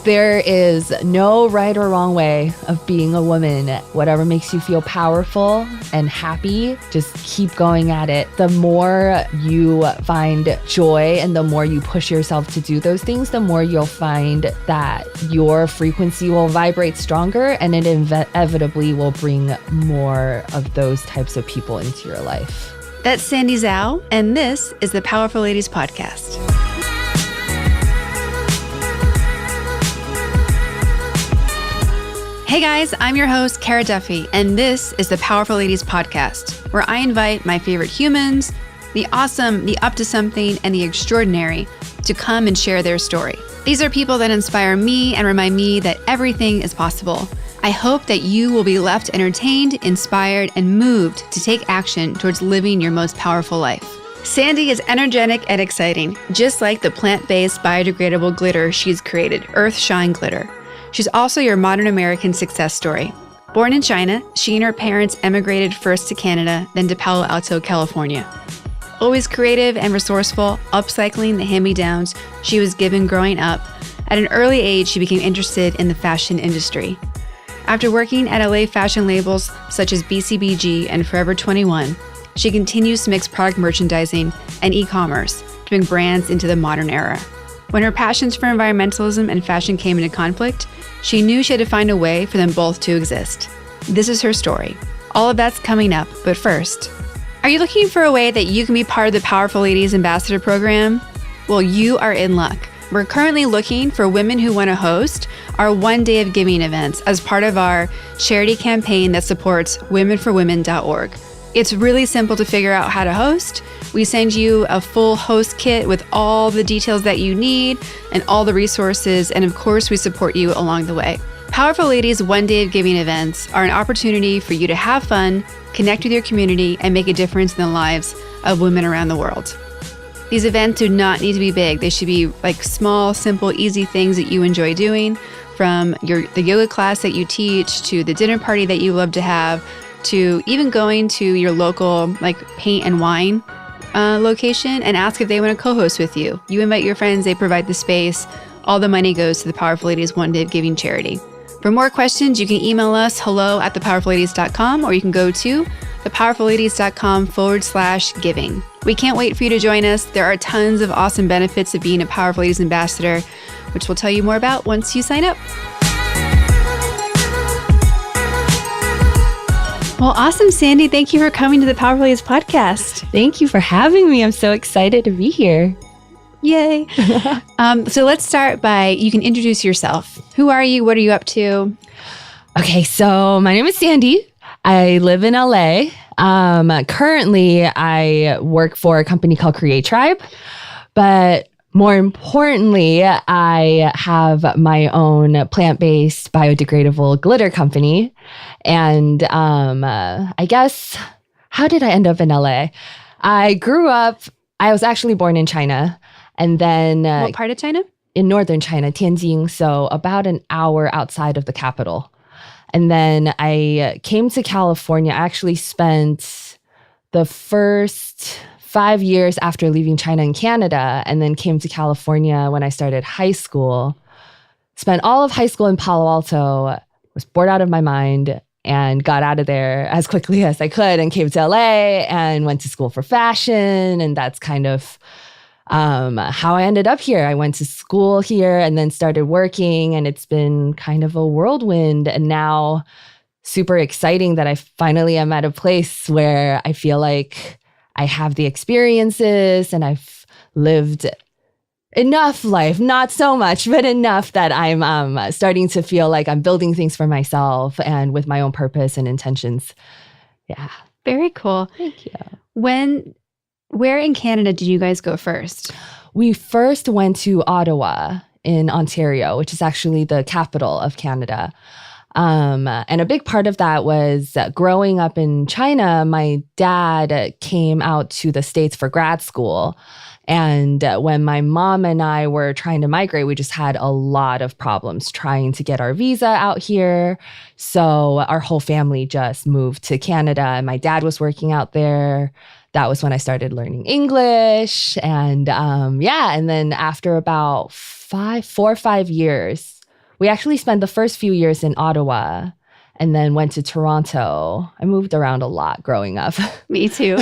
There is no right or wrong way of being a woman. Whatever makes you feel powerful and happy, just keep going at it. The more you find joy and the more you push yourself to do those things, the more you'll find that your frequency will vibrate stronger, and it inevitably will bring more of those types of people into your life. That's Sandy Zhao, and this is the Powerful Ladies Podcast. Hey guys, I'm your host, Kara Duffy, and this is the Powerful Ladies Podcast, where I invite my favorite humans, the awesome, the up to something, and the extraordinary to come and share their story. These are people that inspire me and remind me that everything is possible. I hope that you will be left entertained, inspired, and moved to take action towards living your most powerful life. Sandy is energetic and exciting, just like the plant-based biodegradable glitter she's created, EarthShine glitter. She's also your modern American success story. Born in China, she and her parents emigrated first to Canada, then to Palo Alto, California. Always creative and resourceful, upcycling the hand-me-downs she was given growing up, at an early age she became interested in the fashion industry. After working at LA fashion labels such as BCBG and Forever 21, she continues to mix product merchandising and e-commerce to bring brands into the modern era. When her passions for environmentalism and fashion came into conflict, she knew she had to find a way for them both to exist. This is her story. All of that's coming up, but first, are you looking for a way that you can be part of the Powerful Ladies Ambassador Program? Well, you are in luck. We're currently looking for women who want to host our One Day of Giving events as part of our charity campaign that supports womenforwomen.org. It's really simple to figure out how to host. We send you a full host kit with all the details that you need and all the resources, and of course, we support you along the way. Powerful Ladies One Day of Giving events are an opportunity for you to have fun, connect with your community, and make a difference in the lives of women around the world. These events do not need to be big. They should be like small, simple, easy things that you enjoy doing, from the yoga class that you teach, to the dinner party that you love to have, to even going to your local like paint and wine location and ask if they want to co-host with you. You invite your friends, they provide the space. All the money goes to the Powerful Ladies One Day of Giving charity. For more questions, you can email us hello@thepowerfulladies.com, or you can go to thepowerfulladies.com/giving. We can't wait for you to join us. There are tons of awesome benefits of being a Powerful Ladies Ambassador, which we'll tell you more about once you sign up. Well, awesome, Sandy. Thank you for coming to the Powerful Ladies Podcast. Thank you for having me. I'm so excited to be here. Yay. So let's start by, you can introduce yourself. Who are you? What are you up to? Okay, so my name is Sandy. I live in LA. Currently, I work for a company called Create Tribe, but more importantly, I have my own plant-based biodegradable glitter company. And I guess, how did I end up in LA? I was actually born in China. And then... what part of China? In northern China, Tianjin, so about an hour outside of the capital. And then I came to California. I actually spent the first 5 years after leaving China and Canada, and then came to California when I started high school. Spent all of high school in Palo Alto, was bored out of my mind, and got out of there as quickly as I could and came to LA and went to school for fashion. And that's kind of how I ended up here. I went to school here and then started working, and it's been kind of a whirlwind. And now super exciting that I finally am at a place where I feel like I have the experiences and I've lived enough life, not so much, but enough that I'm starting to feel like I'm building things for myself and with my own purpose and intentions. Yeah. Very cool. Thank you. Where in Canada did you guys go first? We first went to Ottawa in Ontario, which is actually the capital of Canada. And a big part of that was growing up in China, my dad came out to the States for grad school. And when my mom and I were trying to migrate, we just had a lot of problems trying to get our visa out here. So our whole family just moved to Canada, and my dad was working out there. That was when I started learning English. And and then after about 4 or 5 years, we actually spent the first few years in Ottawa and then went to Toronto. I moved around a lot growing up. Me too.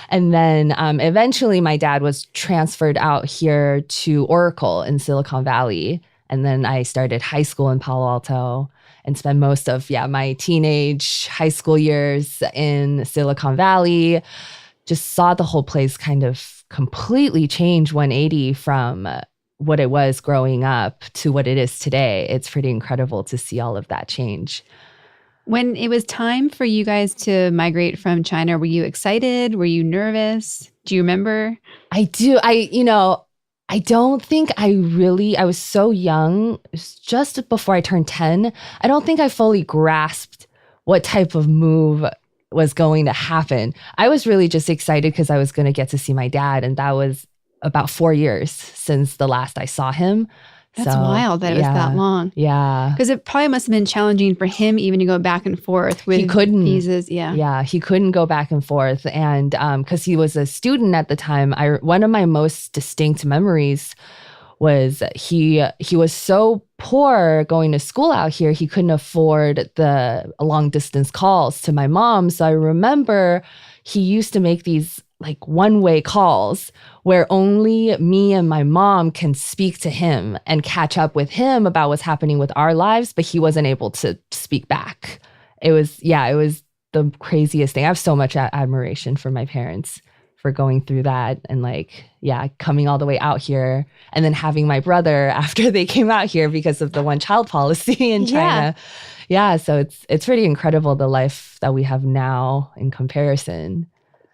And then eventually my dad was transferred out here to Oracle in Silicon Valley. And then I started high school in Palo Alto and spent most of my teenage high school years in Silicon Valley. Just saw the whole place kind of completely change 180 from what it was growing up to what it is today. It's pretty incredible to see all of that change. When it was time for you guys to migrate from China, were you excited? Were you nervous? Do you remember? I do. I don't think I was so young. It was just before I turned 10. I don't think I fully grasped what type of move was going to happen. I was really just excited because I was going to get to see my dad. And that was about 4 years since the last I saw him. That's wild that it was that long. Yeah. Because it probably must have been challenging for him even to go back and forth with visas. Yeah. Yeah, he couldn't go back and forth. And because he was a student at the time, one of my most distinct memories was he was so poor going to school out here, he couldn't afford the long distance calls to my mom. So I remember he used to make these like one-way calls where only me and my mom can speak to him and catch up with him about what's happening with our lives, but he wasn't able to speak back. It was the craziest thing. I have so much admiration for my parents for going through that and coming all the way out here and then having my brother after they came out here because of the one-child policy in China. Yeah, so it's pretty incredible the life that we have now in comparison.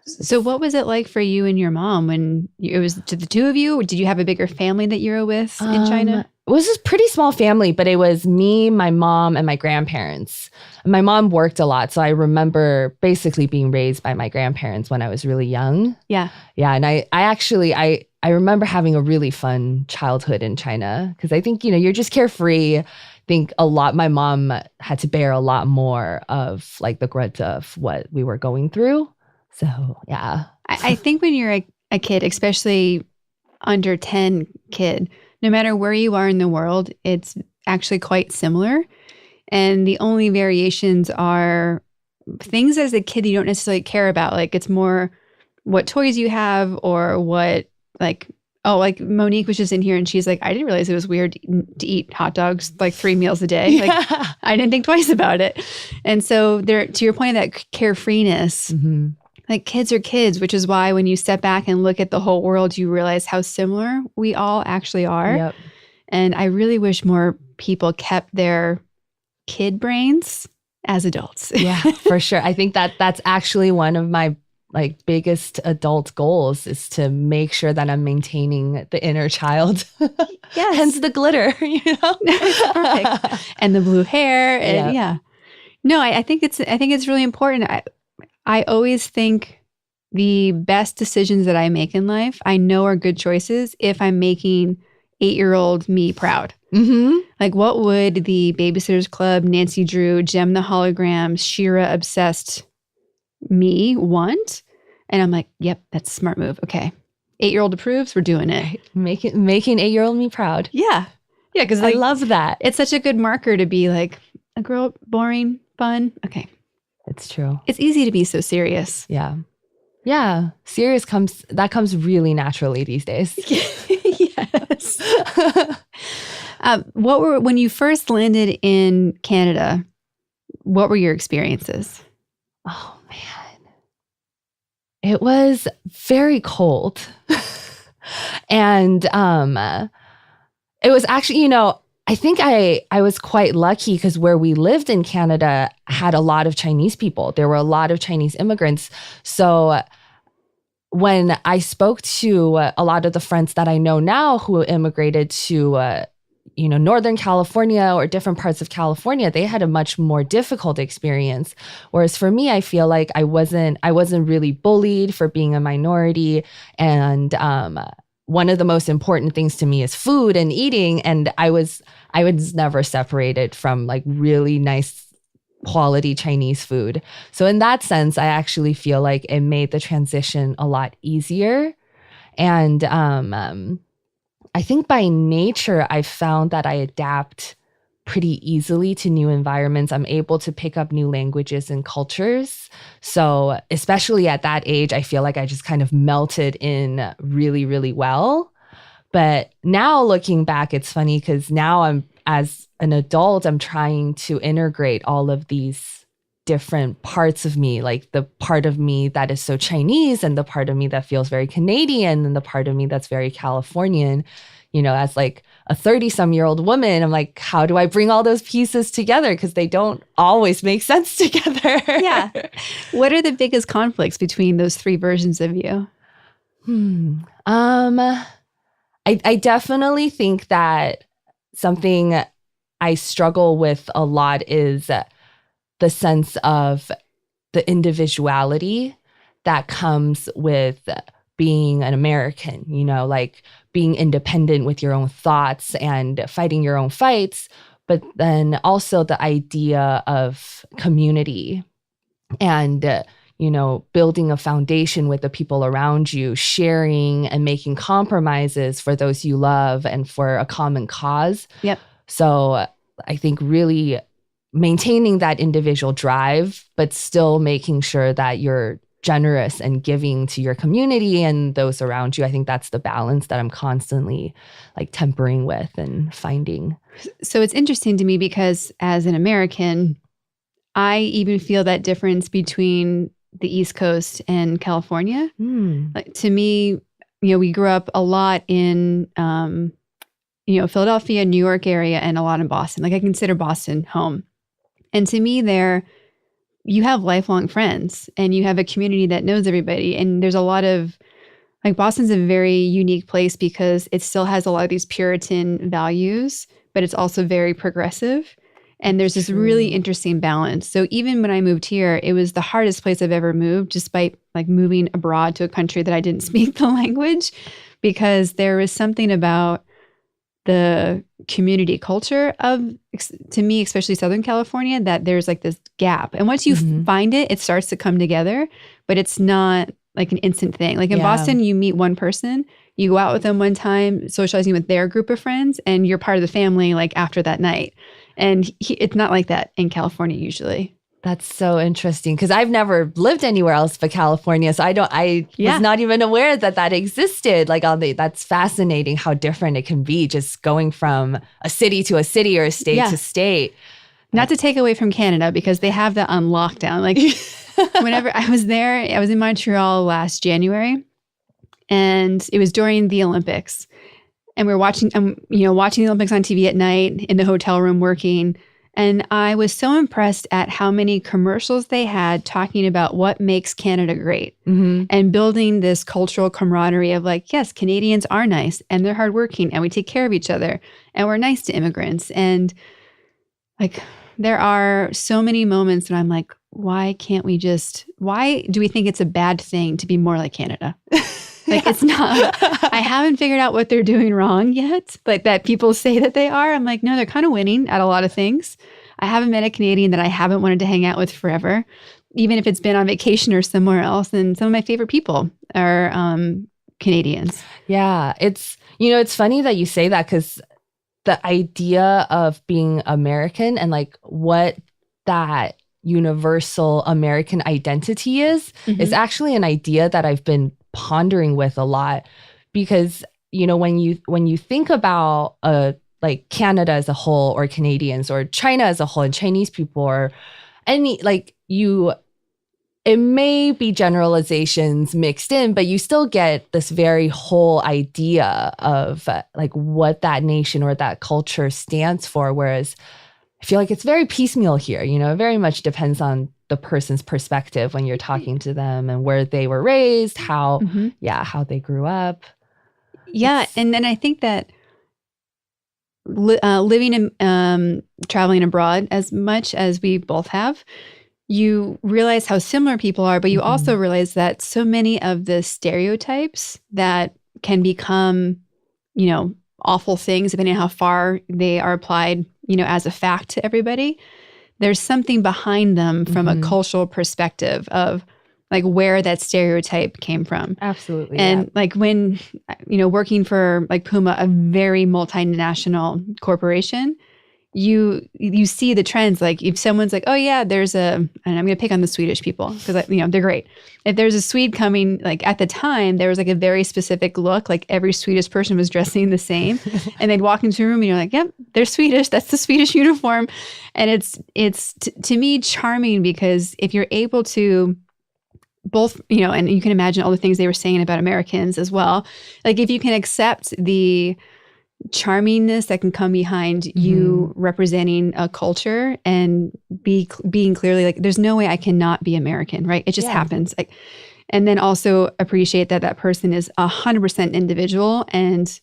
So what was it like for you and your mom when it was to the two of you? Or did you have a bigger family that you were with in China? It was a pretty small family, but it was me, my mom, and my grandparents. My mom worked a lot, so I remember basically being raised by my grandparents when I was really young. Yeah. Yeah, and I remember having a really fun childhood in China because I think, you're just carefree. I think my mom had to bear a lot more of like the grunt of what we were going through. So, yeah. I think when you're a kid, especially under 10 kid, no matter where you are in the world, it's actually quite similar. And the only variations are things as a kid you don't necessarily care about. Like it's more what toys you have or what like Monique was just in here and she's like, I didn't realize it was weird to eat hot dogs like 3 meals a day. Like I didn't think twice about it. And so there, to your point of that carefreeness, like kids are kids, which is why when you step back and look at the whole world, you realize how similar we all actually are. Yep. And I really wish more people kept their kid brains as adults. Yeah, for sure. I think that's actually one of my biggest adult goals is to make sure that I'm maintaining the inner child. Yes. Hence the glitter, Perfect. And the blue hair. And No, I think it's really important. I always think the best decisions that I make in life, I know are good choices if I'm making 8-year-old me proud. Mm-hmm. Like what would the Babysitters Club, Nancy Drew, Gem the Hologram, Shira obsessed me want? And I'm like, yep, that's a smart move. Okay. 8-year-old approves, we're doing it. Making 8-year-old me proud. Yeah. Yeah, because I love that. It's such a good marker to be like, a girl, boring, fun. Okay. It's true. It's easy to be so serious. Yeah. Yeah. Serious comes really naturally these days. Yes. When you first landed in Canada, what were your experiences? Oh, man. It was very cold. And it was actually, I think I was quite lucky because where we lived in Canada had a lot of Chinese people. There were a lot of Chinese immigrants. So when I spoke to a lot of the friends that I know now who immigrated to, Northern California or different parts of California, they had a much more difficult experience. Whereas for me, I feel like I wasn't really bullied for being a minority. And one of the most important things to me is food and eating. And I was never separated from like really nice quality Chinese food. So in that sense, I actually feel like it made the transition a lot easier. And I think by nature, I found that I adapt pretty easily to new environments. I'm able to pick up new languages and cultures. So especially at that age, I feel like I just kind of melted in really, really well. But now looking back, it's funny because now as an adult, I'm trying to integrate all of these different parts of me, like the part of me that is so Chinese and the part of me that feels very Canadian and the part of me that's very Californian. As like a 30-some-year-old woman, I'm like, how do I bring all those pieces together? Because they don't always make sense together. Yeah. What are the biggest conflicts between those three versions of you? I definitely think that something I struggle with a lot is the sense of the individuality that comes with being an American, like being independent with your own thoughts and fighting your own fights, but then also the idea of community and, building a foundation with the people around you, sharing and making compromises for those you love and for a common cause. Yep. So I think really maintaining that individual drive, but still making sure that you're generous and giving to your community and those around you. I think that's the balance that I'm constantly like tempering with and finding. So it's interesting to me because as an American, I even feel that difference between the East Coast and California. Like, to me, we grew up a lot in, Philadelphia, New York area, and a lot in Boston. Like, I consider Boston home. And to me there, you have lifelong friends and you have a community that knows everybody. And there's a lot of, like, Boston's a very unique place because it still has a lot of these Puritan values, but it's also very progressive. And there's this really interesting balance. So even when I moved here, it was the hardest place I've ever moved, despite like moving abroad to a country that I didn't speak the language, because there was something about the community culture of, to me, especially Southern California, that there's like this gap. And once you find it, it starts to come together, but it's not like an instant thing. Like in Boston, you meet one person, you go out with them one time, socializing with their group of friends, and you're part of the family like after that night. And it's not like that in California usually. That's so interesting because I've never lived anywhere else but California. So I was not even aware that existed. Like that's fascinating how different it can be just going from a city to a city or a state to state. Not to take away from Canada because they have that on lockdown. Like whenever I was there, I was in Montreal last January and it was during the Olympics. And we were watching, watching the Olympics on TV at night in the hotel room working. And I was so impressed at how many commercials they had talking about what makes Canada great and building this cultural camaraderie of like, yes, Canadians are nice and they're hardworking and we take care of each other and we're nice to immigrants. And like, there are so many moments that I'm like, why do we think it's a bad thing to be more like Canada? Like it's not, I haven't figured out what they're doing wrong yet, but that people say that they are. I'm like, no, they're kind of winning at a lot of things. I haven't met a Canadian that I haven't wanted to hang out with forever, even if it's been on vacation or somewhere else. And some of my favorite people are Canadians. Yeah, it's funny that you say that because the idea of being American and like what that universal American identity is actually an idea that I've been pondering with a lot because when you think about like Canada as a whole or Canadians or China as a whole and Chinese people or any it may be generalizations mixed in, but you still get this very whole idea of like what that nation or that culture stands for. Whereas I feel like it's very piecemeal here. It very much depends on the person's perspective when you're talking to them and where they were raised, how they grew up. Yeah. And then I think that living and traveling abroad as much as we both have, you realize how similar people are, but you also realize that so many of the stereotypes that can become, awful things, depending on how far they are applied, as a fact to everybody, there's something behind them from a cultural perspective of like where that stereotype came from. Absolutely. And like when, working for like Puma, a very multinational corporation, you see the trends. Like if someone's like, oh yeah, and I'm going to pick on the Swedish people because they're great. If there's a Swede coming, like at the time, there was like a very specific look, like every Swedish person was dressing the same and they'd walk into a room and you're like, yep, they're Swedish. That's the Swedish uniform. And it's to me charming because if you're able to both, and you can imagine all the things they were saying about Americans as well. Like if you can accept the charmingness that can come behind you representing a culture and being clearly like, there's no way I cannot be American, right? It just happens. Like, and then also appreciate that person is 100% individual and,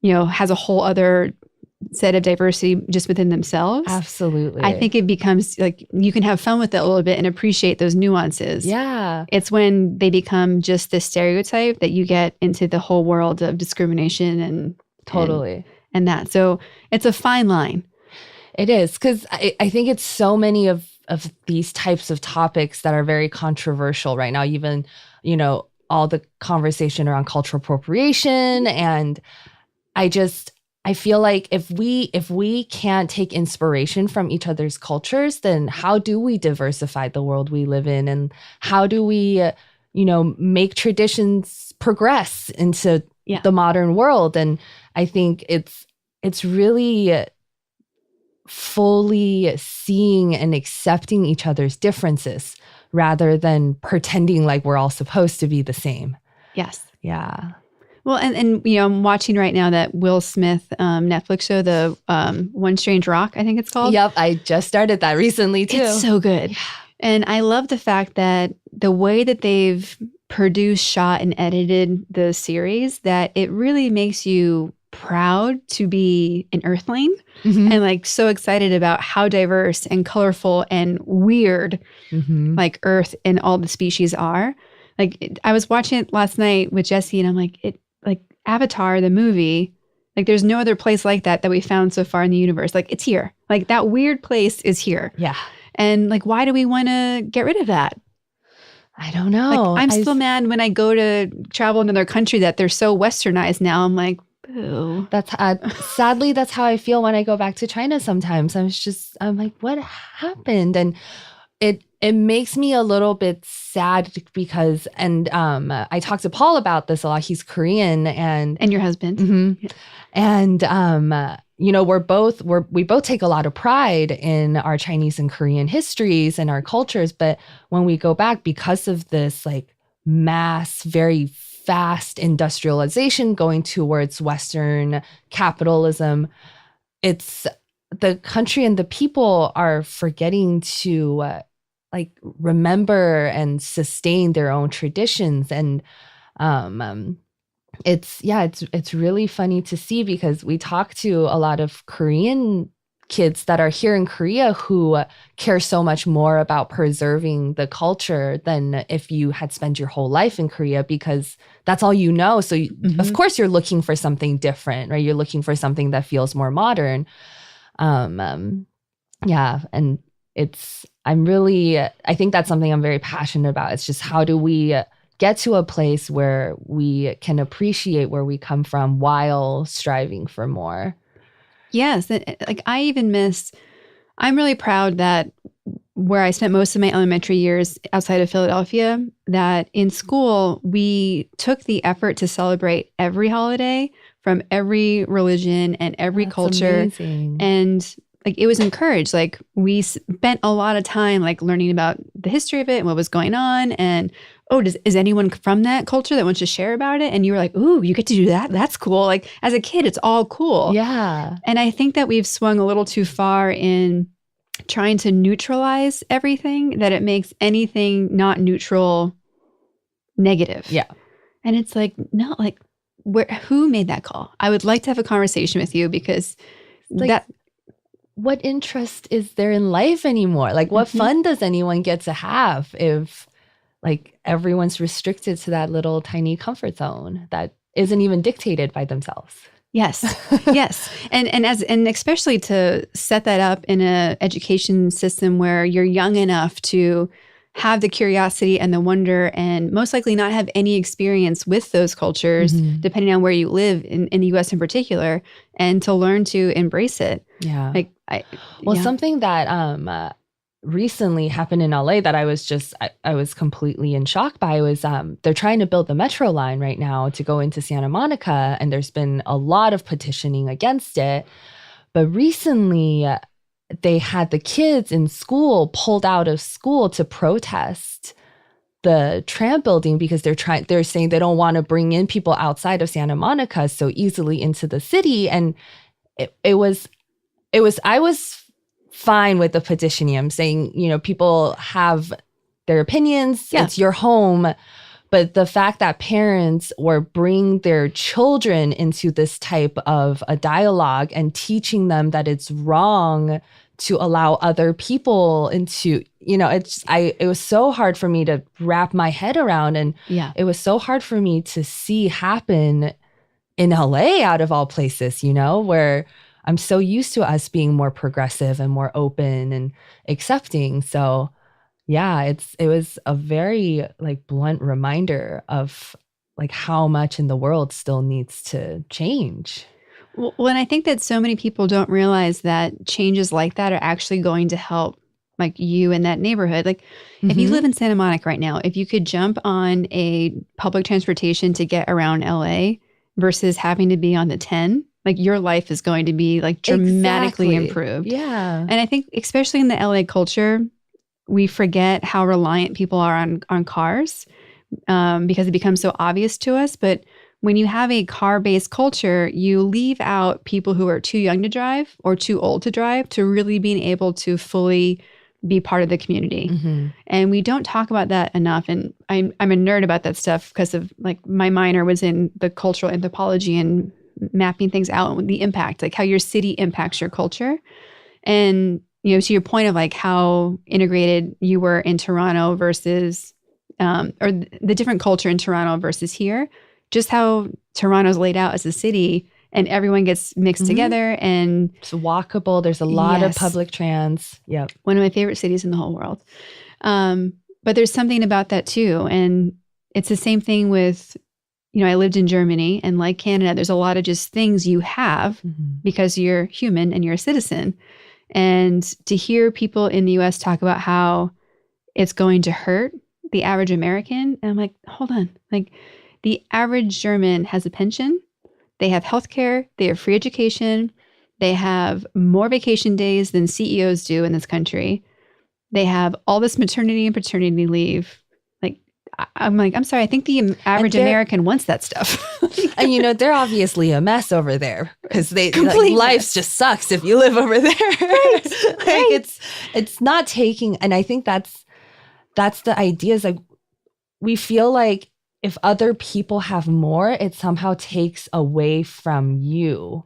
has a whole other set of diversity just within themselves. Absolutely. I think it becomes like you can have fun with it a little bit and appreciate those nuances. Yeah. It's when they become just the stereotype that you get into the whole world of discrimination and totally. And that. So it's a fine line. It is because I think it's so many of these types of topics that are very controversial right now, even, all the conversation around cultural appropriation. And I feel like if we can't take inspiration from each other's cultures, then how do we diversify the world we live in? And how do we, make traditions progress into the modern world? And I think it's really fully seeing and accepting each other's differences rather than pretending like we're all supposed to be the same. Yes. Yeah. Well, and I'm watching right now that Will Smith Netflix show, the One Strange Rock, I think it's called. Yep, I just started that recently too. It's so good. Yeah. And I love the fact that the way that they've produced, shot, and edited the series, that it really makes you proud to be an Earthling and like so excited about how diverse and colorful and weird like Earth and all the species are. Like I was watching it last night with Jesse and I'm like, Avatar, the movie, like there's no other place like that we found so far in the universe. Like it's here. Like that weird place is here. Yeah. And like, why do we want to get rid of that? I don't know. Like, I'm still mad when I go to travel in another country that they're so westernized now. I'm like, boo. That's sadly, that's how I feel when I go back to China sometimes. I'm like, what happened? And it makes me a little bit sad because, and I talked to Paul about this a lot. He's Korean and your husband. Yeah. And we both take a lot of pride in our Chinese and Korean histories and our cultures. But when we go back, because of this like mass, very fast industrialization going towards Western capitalism, it's the country and the people are forgetting to remember and sustain their own traditions. And it's really funny to see because we talk to a lot of Korean kids that are here in Korea who care so much more about preserving the culture than if you had spent your whole life in Korea because that's all you know. So of course you're looking for something different, right? You're looking for something that feels more modern. And I think that's something I'm very passionate about. It's just how do we get to a place where we can appreciate where we come from while striving for more. Yes. Like I'm really proud that where I spent most of my elementary years outside of Philadelphia, that in school, we took the effort to celebrate every holiday from every religion and every culture. Amazing. And like it was encouraged. Like we spent a lot of time like learning about the history of it and what was going on. And is anyone from that culture that wants to share about it? And you were like, ooh, you get to do that? That's cool. Like as a kid, it's all cool. Yeah. And I think that we've swung a little too far in trying to neutralize everything, that it makes anything not neutral negative. Yeah. And it's like, no, like who made that call? I would like to have a conversation with you because what interest is there in life anymore? Like what fun does anyone get to have if like everyone's restricted to that little tiny comfort zone that isn't even dictated by themselves? Yes. Yes. And especially to set that up in an education system where you're young enough to have the curiosity and the wonder and most likely not have any experience with those cultures, depending on where you live in the US in particular, and to learn to embrace it. Yeah. Like, something that recently happened in LA that I was completely in shock by was they're trying to build the metro line right now to go into Santa Monica, and there's been a lot of petitioning against it. But recently they had the kids in school pulled out of school to protest the tram building because they're saying they don't want to bring in people outside of Santa Monica so easily into the city. And I was fine with the petitioning. I'm saying, people have their opinions. Yeah. It's your home. But the fact that parents or bring their children into this type of a dialogue and teaching them that it's wrong to allow other people into, it was so hard for me to wrap my head around. And it was so hard for me to see happen in LA out of all places, where I'm so used to us being more progressive and more open and accepting. So yeah, it was a very blunt reminder of how much in the world still needs to change. Well, and I think that so many people don't realize that changes like that are actually going to help you in that neighborhood. If you live in Santa Monica right now, if you could jump on a public transportation to get around LA versus having to be on the 10, your life is going to be dramatically improved. Yeah. And I think especially in the LA culture, we forget how reliant people are on cars because it becomes so obvious to us. But when you have a car-based culture, you leave out people who are too young to drive or too old to drive to really being able to fully be part of the community. And we don't talk about that enough. And I'm a nerd about that stuff because of my minor was in the cultural anthropology and mapping things out and the impact, how your city impacts your culture. And to your point of how integrated you were in Toronto versus, or the different culture in Toronto versus here, just how Toronto's laid out as a city and everyone gets mixed together and it's walkable. There's a lot of public trans. Yep. One of my favorite cities in the whole world. But there's something about that too. And it's the same thing with, I lived in Germany and like Canada, there's a lot of just things you have because you're human and you're a citizen. And to hear people in the US talk about how it's going to hurt the average American, and I'm like, hold on. The average German has a pension, they have healthcare, they have free education, they have more vacation days than CEOs do in this country. They have all this maternity and paternity leave. I'm sorry, I think the average American wants that stuff. And they're obviously a mess over there because life just sucks if you live over there. Right. It's not taking, and I think that's the idea is we feel like if other people have more, it somehow takes away from you,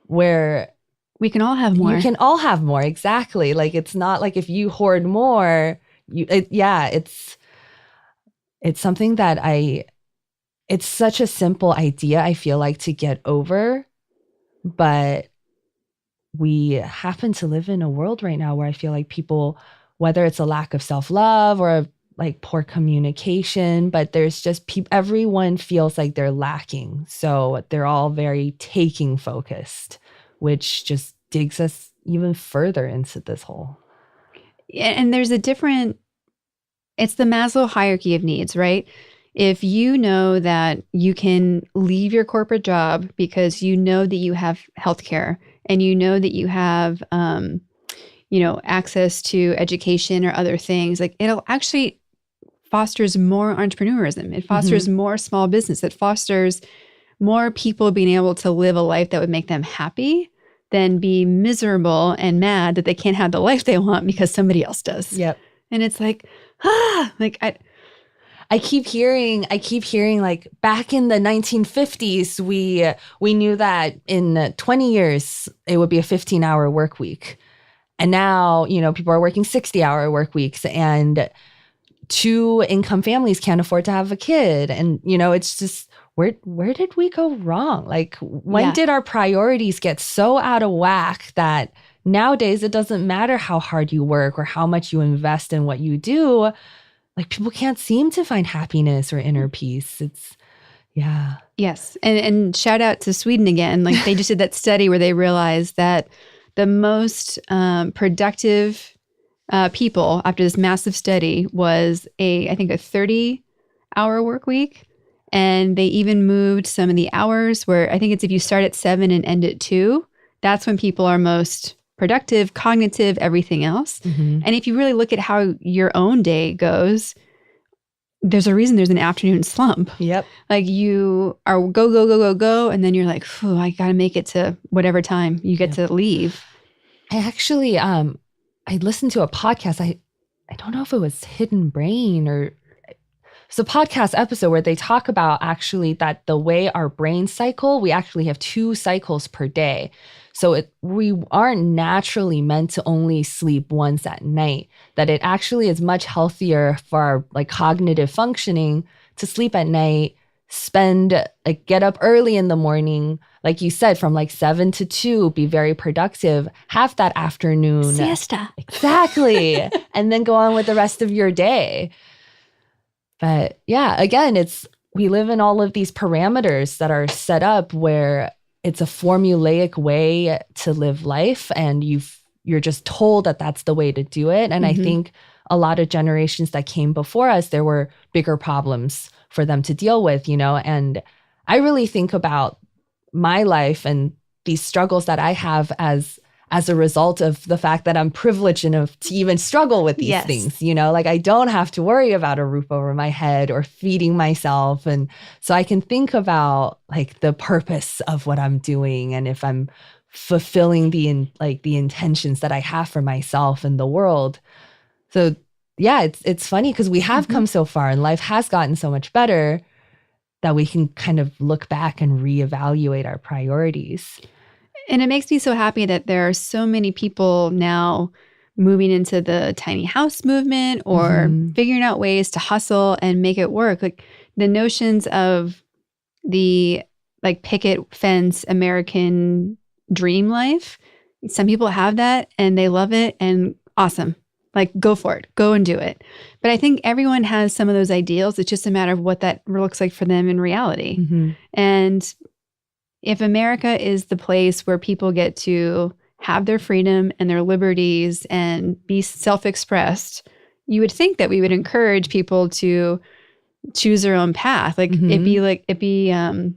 where we can all have more. You can all have more, exactly. It's not like if you hoard more, it's something that it's such a simple idea, I feel like, to get over. But we happen to live in a world right now where I feel like people, whether it's a lack of self-love or poor communication, but there's just everyone feels like they're lacking. So they're all very taking focused, which just digs us even further into this hole. And there's it's the Maslow hierarchy of needs, right? If you know that you can leave your corporate job because you know that you have healthcare and you know that you have, access to education or other things, it'll actually fosters more entrepreneurism. It fosters more small business. It fosters more people being able to live a life that would make them happy than be miserable and mad that they can't have the life they want because somebody else does. Yep. And it's I keep hearing back in the 1950s, we knew that in 20 years, it would be a 15-hour work week. And now, people are working 60-hour work weeks, and 2-income families can't afford to have a kid. And, it's just, where did we go wrong? When did our priorities get so out of whack that nowadays it doesn't matter how hard you work or how much you invest in what you do? like people can't seem to find happiness or inner peace. Yeah. Yes. And shout out to Sweden again. Like they just did that study where they realized that the most productive people after this massive study was I think a 30-hour work week. And they even moved some of the hours where I think it's if you start at 7 and end at 2, that's when people are most productive, cognitive, everything else. Mm-hmm. And if you really look at how your own day goes, there's a reason there's an afternoon slump. Yep. Like you are go, and then you're like, I got to make it to whatever time you get to leave. I actually, I listened to a podcast. I don't know if it was Hidden Brain or it's a podcast episode where they talk about actually that the way our brains cycle, we actually have 2 cycles per day. So we aren't naturally meant to only sleep once at night, that it actually is much healthier for our like cognitive functioning to sleep at night, get up early in the morning, like you said, from like 7 to 2, be very productive, have that afternoon. Siesta. Exactly. And then go on with the rest of your day. But yeah, again, we live in all of these parameters that are set up where it's a formulaic way to live life, and you're just told that that's the way to do it. And I think a lot of generations that came before us, there were bigger problems for them to deal with, and I really think about my life and these struggles that I have as a result of the fact that I'm privileged enough to even struggle with these things, like I don't have to worry about a roof over my head or feeding myself. And so I can think about like the purpose of what I'm doing and if I'm fulfilling the intentions that I have for myself and the world. So yeah, it's funny because we have come so far and life has gotten so much better that we can kind of look back and reevaluate our priorities. And it makes me so happy that there are so many people now moving into the tiny house movement or figuring out ways to hustle and make it work. Like the notions of the like picket fence American dream life. Some people have that and they love it and awesome. Like go for it, go and do it. But I think everyone has some of those ideals. It's just a matter of what that looks like for them in reality. And if America is the place where people get to have their freedom and their liberties and be self-expressed, you would think that we would encourage people to choose their own path. Like it'd be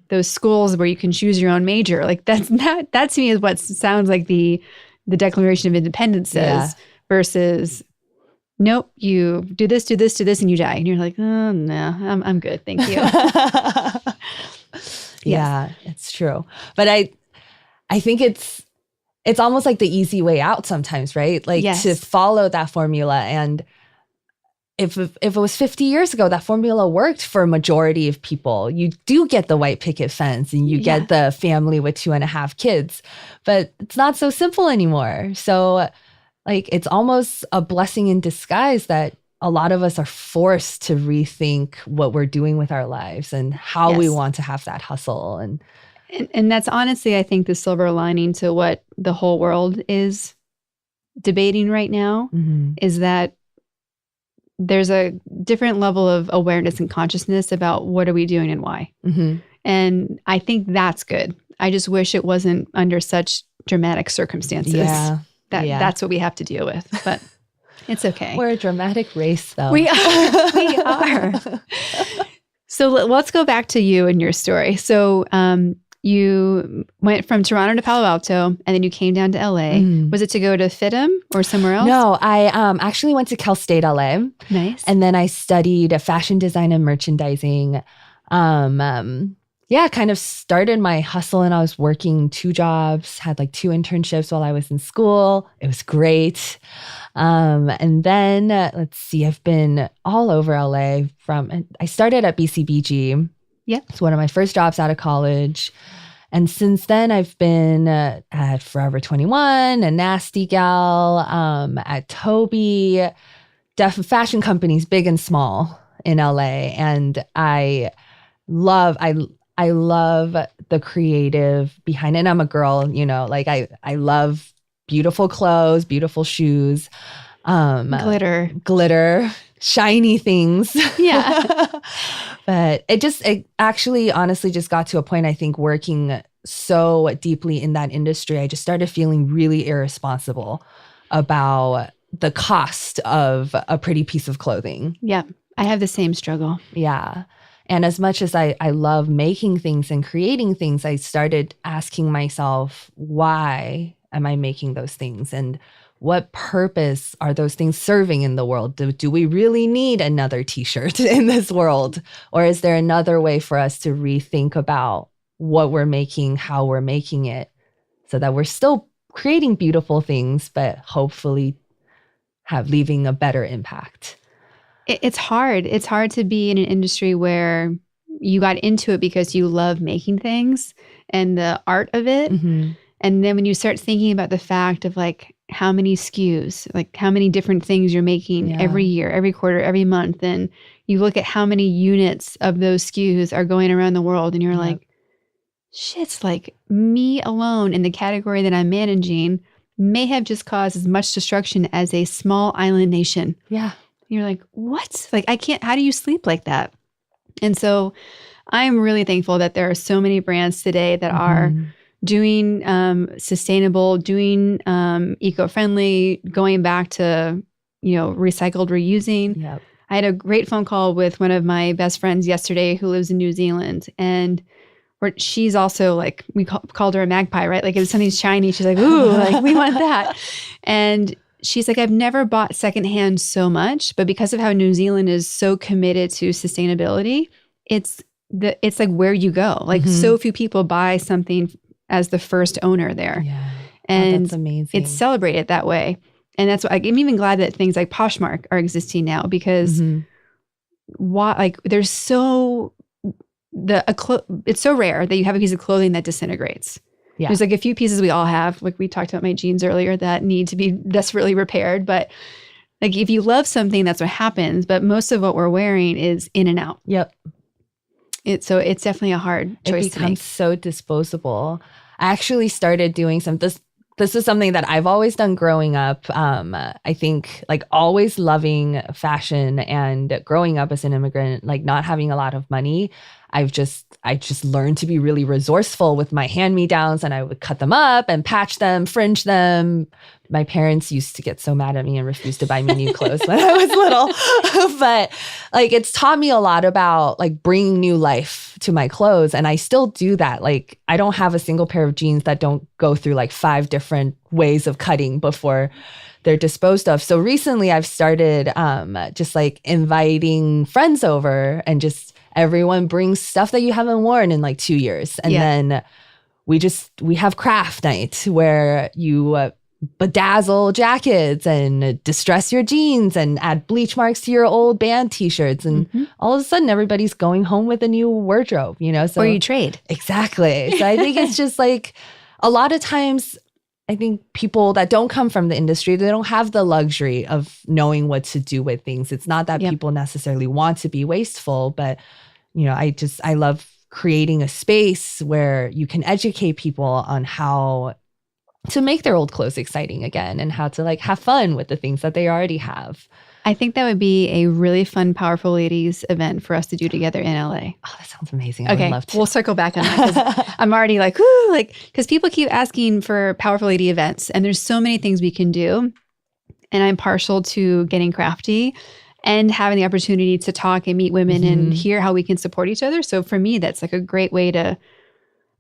those schools where you can choose your own major. Like that to me is what sounds like the Declaration of Independence says versus nope, you do this, and you die. And you're like, oh no, I'm good, thank you. Yeah, it's true. But I think it's almost like the easy way out sometimes, right? Like to follow that formula. And if it was 50 years ago, that formula worked for a majority of people. You do get the white picket fence and you get the family with 2.5 kids, but it's not so simple anymore. So like it's almost a blessing in disguise that a lot of us are forced to rethink what we're doing with our lives and how we want to have that hustle. And that's honestly, I think, the silver lining to what the whole world is debating right now is that there's a different level of awareness and consciousness about what are we doing and why. And I think that's good. I just wish it wasn't under such dramatic circumstances. That's what we have to deal with. But it's okay. We're a dramatic race, though. We are. We are. So let's go back to you and your story. So you went from Toronto to Palo Alto, and then you came down to LA. Was it to go to FITM or somewhere else? No, I actually went to Cal State LA. Nice. And then I studied fashion design and merchandising. Kind of started my hustle, and I was working 2 jobs, had like 2 internships while I was in school. It was great. And then let's see, I've been all over LA I started at BCBG. Yeah. It's one of my first jobs out of college. And since then I've been at Forever 21, a Nasty Gal, at Toby, fashion companies, big and small in LA. And I love the creative behind it. And I'm a girl, like I love beautiful clothes, beautiful shoes, glitter. shiny things. Yeah. But it actually honestly just got to a point, I think, working so deeply in that industry, I just started feeling really irresponsible about the cost of a pretty piece of clothing. Yeah. I have the same struggle. Yeah. And as much as I love making things and creating things, I started asking myself, why am I making those things? And what purpose are those things serving in the world? Do we really need another t-shirt in this world? Or is there another way for us to rethink about what we're making, how we're making it, so that we're still creating beautiful things, but hopefully leaving a better impact? It's hard. It's hard to be in an industry where you got into it because you love making things and the art of it. Mm-hmm. And then when you start thinking about the fact of like how many SKUs, like how many different things you're making every year, every quarter, every month, and you look at how many units of those SKUs are going around the world and you're like, shit's like me alone in the category that I'm managing may have just caused as much destruction as a small island nation. Yeah. You're like, what? Like, I can't, how do you sleep like that? And so I'm really thankful that there are so many brands today that are doing sustainable, doing eco-friendly, going back to, recycled, reusing. Yep. I had a great phone call with one of my best friends yesterday who lives in New Zealand. And she's also like, we called her a magpie, right? Like if something's shiny, she's like, ooh, like we want that. And she's like, I've never bought secondhand so much, but because of how New Zealand is so committed to sustainability, it's like where you go. Like so few people buy something as the first owner there. Yeah. And that's amazing. It's celebrated that way. And that's why I'm even glad that things like Poshmark are existing now, because there's so it's so rare that you have a piece of clothing that disintegrates. Yeah. There's like a few pieces we all have, like we talked about my jeans earlier, that need to be desperately repaired. But like if you love something, that's what happens. But most of what we're wearing is in and out. Yep. So it's definitely a hard choice to make. It becomes so disposable. I actually started doing this is something that I've always done growing up. I think like always loving fashion and growing up as an immigrant, like not having a lot of money. I just learned to be really resourceful with my hand-me-downs, and I would cut them up and patch them, fringe them. My parents used to get so mad at me and refuse to buy me new clothes when I was little. But like it's taught me a lot about like bringing new life to my clothes, and I still do that. Like I don't have a single pair of jeans that don't go through like 5 different ways of cutting before they're disposed of. So recently I've started just like inviting friends over, and just everyone brings stuff that you haven't worn in like 2 years. And then we have craft night where you bedazzle jackets and distress your jeans and add bleach marks to your old band t-shirts. And all of a sudden everybody's going home with a new wardrobe, So, or you trade. Exactly. So I think it's just like a lot of times, I think people that don't come from the industry, they don't have the luxury of knowing what to do with things. It's not that people necessarily want to be wasteful, but I love creating a space where you can educate people on how to make their old clothes exciting again and how to like have fun with the things that they already have. I think that would be a really fun Powerful Ladies event for us to do together in LA. Oh, that sounds amazing. I would love to. We'll circle back on that because I'm already like, whoo, like, because people keep asking for Powerful Lady events and there's so many things we can do. And I'm partial to getting crafty and having the opportunity to talk and meet women and hear how we can support each other. So for me, that's like a great way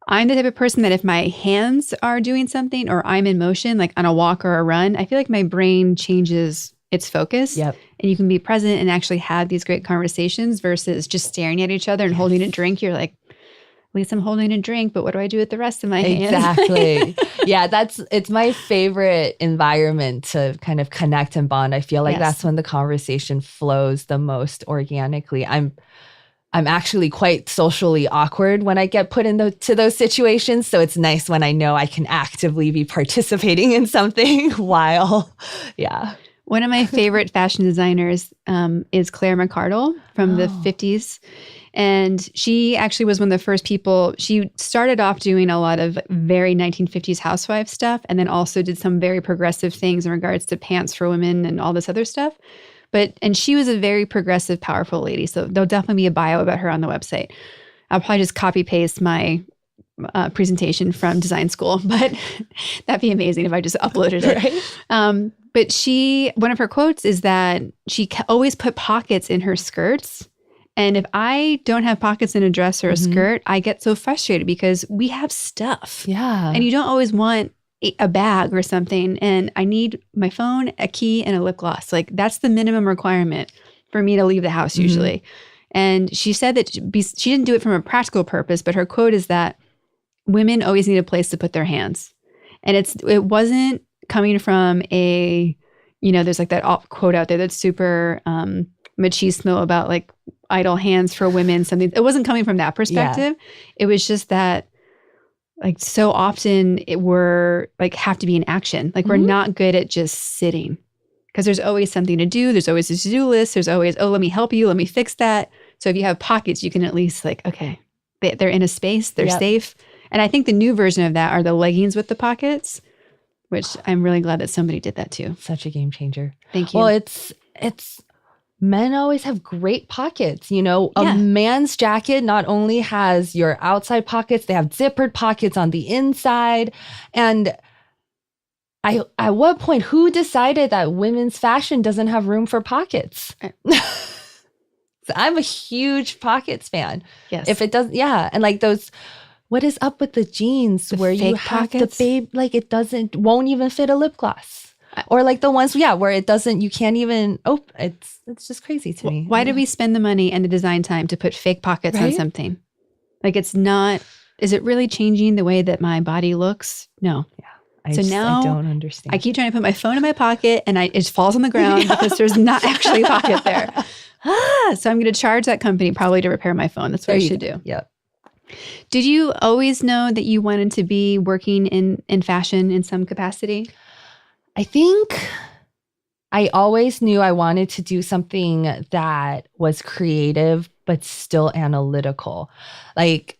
I'm the type of person that if my hands are doing something or I'm in motion, like on a walk or a run, I feel like my brain changes its focus. Yep. And you can be present and actually have these great conversations versus just staring at each other and holding a drink. You're like, at least I'm holding a drink, but what do I do with the rest of my hands? Exactly. Yeah, it's my favorite environment to kind of connect and bond. I feel like that's when the conversation flows the most organically. I'm actually quite socially awkward when I get put into those situations. So it's nice when I know I can actively be participating in something while, One of my favorite fashion designers is Claire McCardle from the 50s. And she actually was one of the first people. She started off doing a lot of very 1950s housewife stuff and then also did some very progressive things in regards to pants for women and all this other stuff. And she was a very progressive, powerful lady. So there'll definitely be a bio about her on the website. I'll probably just copy paste my presentation from design school, but that'd be amazing if I just uploaded it. Right? But one of her quotes is that she always put pockets in her skirts. And if I don't have pockets in a dress or a skirt, I get so frustrated because we have stuff. Yeah. And you don't always want a bag or something. And I need my phone, a key, and a lip gloss. Like that's the minimum requirement for me to leave the house usually. And she said that she didn't do it from a practical purpose, but her quote is that women always need a place to put their hands. And it wasn't coming from there's like that quote out there that's super machismo about like idle hands for women, something. It wasn't coming from that perspective. Yeah. It was just that like so often we're like have to be in action. Like we're not good at just sitting because there's always something to do. There's always a to-do list. There's always, let me help you. Let me fix that. So if you have pockets, you can at least like, okay, they're in a space. They're safe. And I think the new version of that are the leggings with the pockets, which I'm really glad that somebody did that too. Such a game changer. Thank you. Well, it's men always have great pockets. You know, a man's jacket not only has your outside pockets, they have zippered pockets on the inside. And at what point, who decided that women's fashion doesn't have room for pockets? So I'm a huge pockets fan. Yes. If it doesn't, and like those, what is up with the jeans where you have pockets? The like it won't even fit a lip gloss. Or like the ones, where it doesn't, you can't even, it's just crazy to me. Why did we spend the money and the design time to put fake pockets on something? Like it's not, is it really changing the way that my body looks? No. Yeah. I don't understand. I keep trying to put my phone in my pocket and it falls on the ground because there's not actually a pocket there. So I'm going to charge that company probably to repair my phone. That's what I should do. Yep. Did you always know that you wanted to be working in fashion in some capacity? I think I always knew I wanted to do something that was creative, but still analytical. Like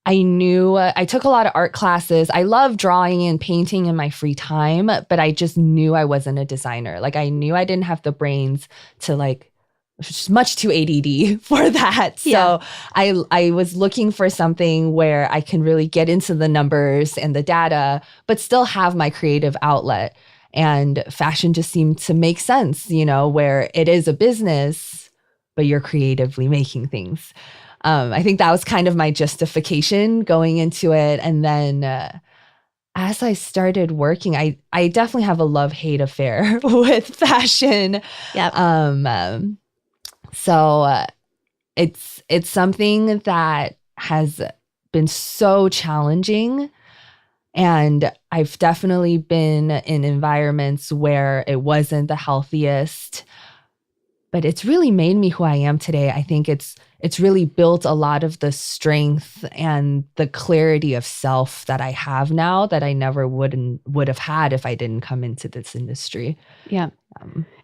I knew I took a lot of art classes. I love drawing and painting in my free time, but I just knew I wasn't a designer. Like I knew I didn't have the brains to like, just much too ADD for that. So I was looking for something where I can really get into the numbers and the data, but still have my creative outlet. And fashion just seemed to make sense, where it is a business, but you're creatively making things. I think that was kind of my justification going into it. And then as I started working, I definitely have a love-hate affair with fashion. Yep. So it's something that has been so challenging. And I've definitely been in environments where it wasn't the healthiest, but it's really made me who I am today. I think it's really built a lot of the strength and the clarity of self that I have now that I never would have had if I didn't come into this industry. Yeah.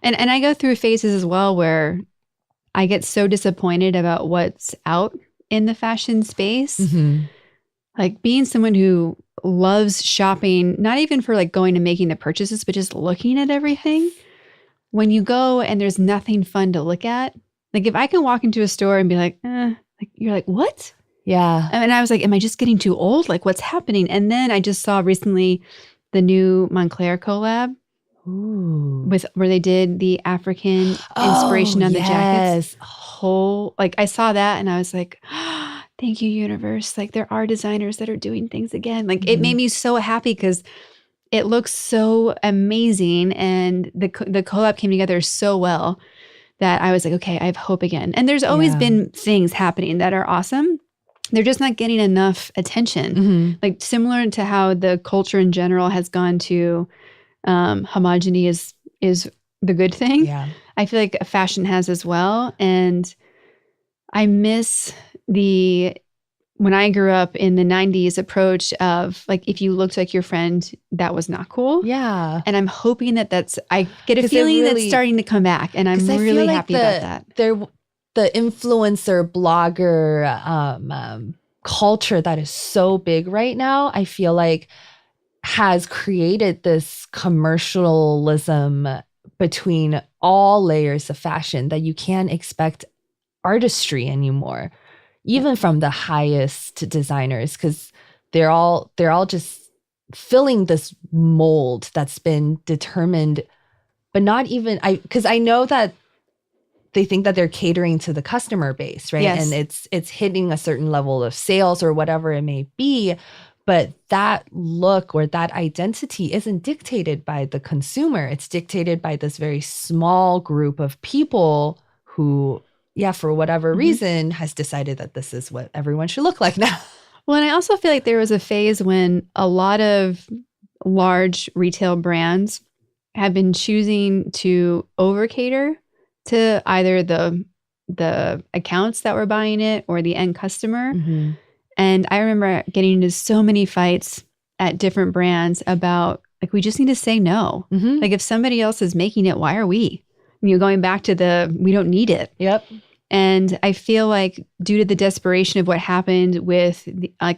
And I go through phases as well where I get so disappointed about what's out in the fashion space. Mm-hmm. Like being someone who loves shopping, not even for like going and making the purchases, but just looking at everything. When you go and there's nothing fun to look at, like if I can walk into a store and be like you're like, what? Yeah. And I was like, am I just getting too old? Like what's happening? And then I just saw recently the new Moncler collab. Ooh. Where they did the African inspiration on the jackets. Like I saw that and I was like, thank you, universe. Like there are designers that are doing things again. Like it made me so happy because it looks so amazing and the collab came together so well that I was like, okay, I have hope again. And there's always been things happening that are awesome. They're just not getting enough attention. Mm-hmm. Like similar to how the culture in general has gone to homogeny is the good thing. Yeah. I feel like fashion has as well. And I miss when I grew up in the 90s approach of like, if you looked like your friend, that was not cool. Yeah. And I'm hoping I get a feeling that's starting to come back. And I'm really happy about that. The influencer blogger culture that is so big right now, I feel like has created this commercialism between all layers of fashion that you can't expect artistry anymore, even from the highest designers, because they're all just filling this mold that's been determined, but not even because I know that they think that they're catering to the customer base, right? Yes. And it's hitting a certain level of sales or whatever it may be. But that look or that identity isn't dictated by the consumer. It's dictated by this very small group of people who, for whatever reason, has decided that this is what everyone should look like now. Well, and I also feel like there was a phase when a lot of large retail brands have been choosing to over-cater to either the accounts that were buying it or the end customer. Mm-hmm. And I remember getting into so many fights at different brands about, like, we just need to say no. Mm-hmm. Like, if somebody else is making it, why are we? Going back to we don't need it. Yep. And I feel like due to the desperation of what happened with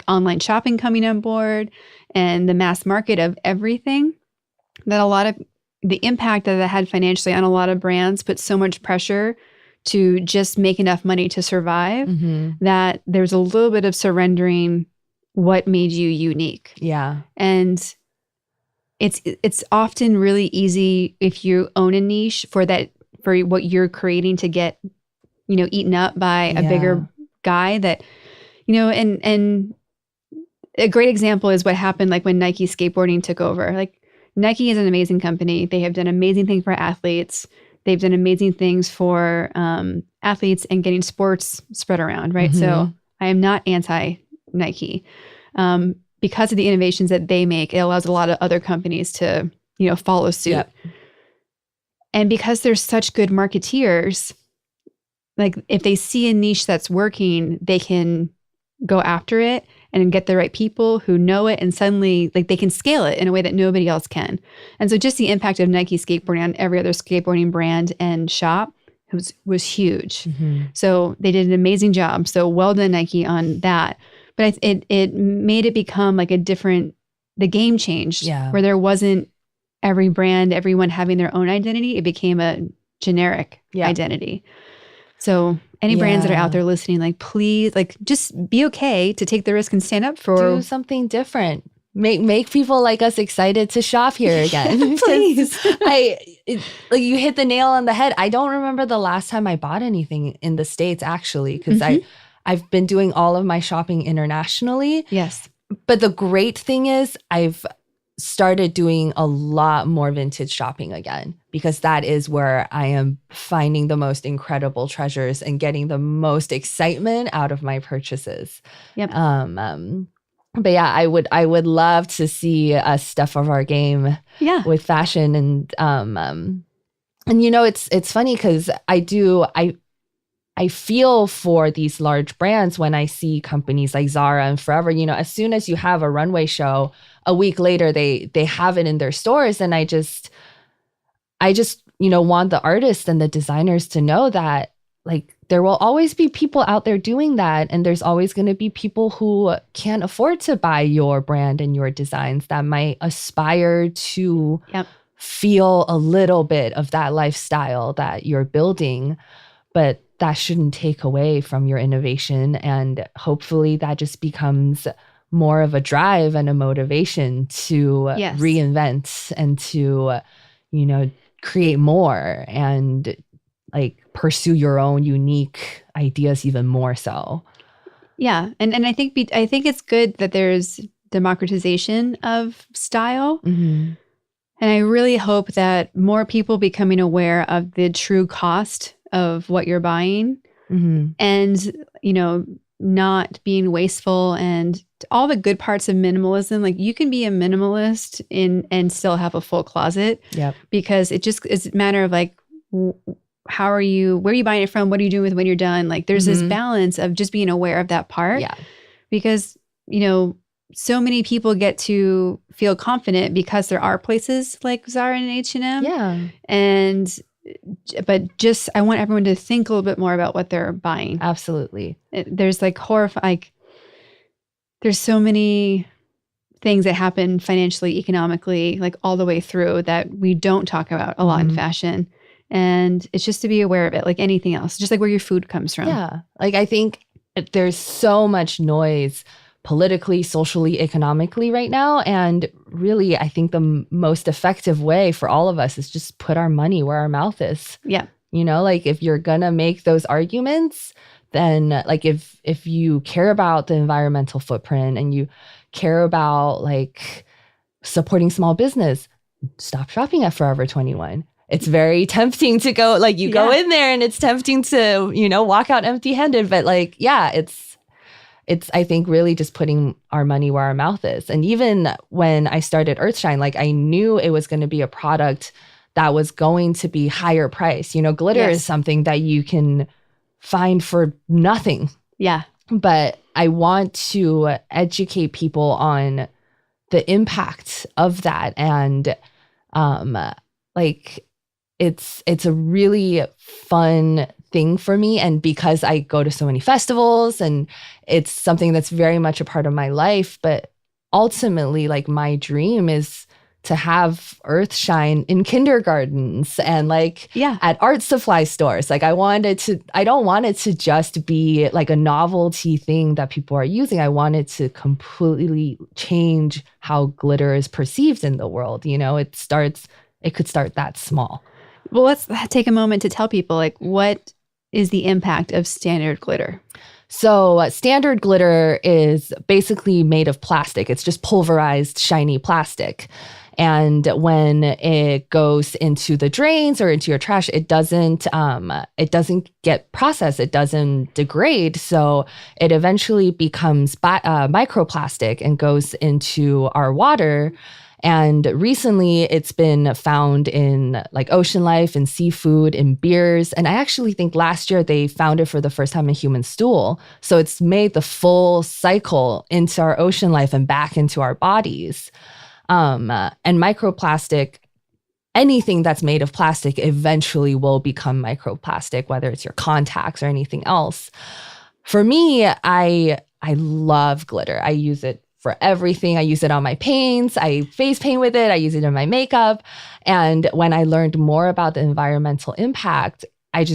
online shopping coming on board and the mass market of everything, that a lot of the impact that had financially on a lot of brands put so much pressure to just make enough money to survive, that there's a little bit of surrendering what made you unique. Yeah. And it's often really easy if you own a niche for what you're creating to get, eaten up by a bigger guy that, and a great example is what happened like when Nike skateboarding took over. Like, Nike is an amazing company. They have done amazing things for athletes. They've done amazing things for athletes and getting sports spread around, right? So I am not anti-Nike. Because of the innovations that they make, it allows a lot of other companies to, follow suit. Yep. And because they're such good marketeers, like if they see a niche that's working, they can go after it and get the right people who know it, and suddenly like they can scale it in a way that nobody else can. And so just the impact of Nike skateboarding on every other skateboarding brand and shop was huge. So they did an amazing job. So well done, Nike, on that. But it made it become like the game changed, where there wasn't every brand, everyone having their own identity. It became a generic identity. So any brands that are out there listening, like, please, like, just be okay to take the risk and stand up for... Do something different. Make people like us excited to shop here again. Please. Like, you hit the nail on the head. I don't remember the last time I bought anything in the States, actually, because I've been doing all of my shopping internationally. Yes. But the great thing is I've started doing a lot more vintage shopping again, because that is where I am finding the most incredible treasures and getting the most excitement out of my purchases. Yep. But yeah, I would love to see us step up our game with fashion. And it's funny because I feel for these large brands when I see companies like Zara and Forever, as soon as you have a runway show, a week later, they have it in their stores. And I just want the artists and the designers to know that, like, there will always be people out there doing that. And there's always going to be people who can't afford to buy your brand and your designs that might aspire to feel a little bit of that lifestyle that you're building. But that shouldn't take away from your innovation. And hopefully that just becomes more of a drive and a motivation to reinvent and to, create more and like pursue your own unique ideas even more so. Yeah. And I think it's good that there's democratization of style. And I really hope that more people becoming aware of the true cost of what you're buying and, not being wasteful and all the good parts of minimalism. Like, you can be a minimalist and still have a full closet because it's a matter of like, where are you buying it from? What are you doing with it when you're done? Like, there's this balance of just being aware of that part because, so many people get to feel confident because there are places like Zara and H&M. But just, I want everyone to think a little bit more about what they're buying. Absolutely. There's like there's so many things that happen financially, economically, like all the way through that we don't talk about a lot in fashion. And it's just to be aware of it, like anything else, just like where your food comes from. Yeah. Like I think there's so much noise politically, socially, economically right now. And really, I think the most effective way for all of us is just put our money where our mouth is. Yeah. You know, like if you're going to make those arguments, then like if you care about the environmental footprint and you care about like supporting small business, stop shopping at Forever 21. It's very tempting to go, like you go in there and it's tempting to, you know, walk out empty handed. But like, yeah, it's, I think, really just putting our money where our mouth is. And even when I started EarthShine, like I knew it was going to be a product that was going to be higher price. You know, glitter is something that you can find for nothing. Yeah. But I want to educate people on the impact of that. And like it's a really fun thing for me. And because I go to so many festivals and it's something that's very much a part of my life, but ultimately like my dream is to have EarthShine in kindergartens and like at art supply stores. Like I don't want it to just be like a novelty thing that people are using. I want it to completely change how glitter is perceived in the world. You know, it could start that small. Well, let's take a moment to tell people like what is the impact of standard glitter? So standard glitter is basically made of plastic. It's just pulverized, shiny plastic. And when it goes into the drains or into your trash, it doesn't get processed. It doesn't degrade. So it eventually becomes microplastic and goes into our water. And recently it's been found in like ocean life and seafood and beers. And I actually think last year they found it for the first time in human stool. So it's made the full cycle into our ocean life and back into our bodies. And microplastic, anything that's made of plastic eventually will become microplastic, whether it's your contacts or anything else. For me, I love glitter. I use it for everything. I use it on my paints. I face paint with it. I use it in my makeup. And when I learned more about the environmental impact, I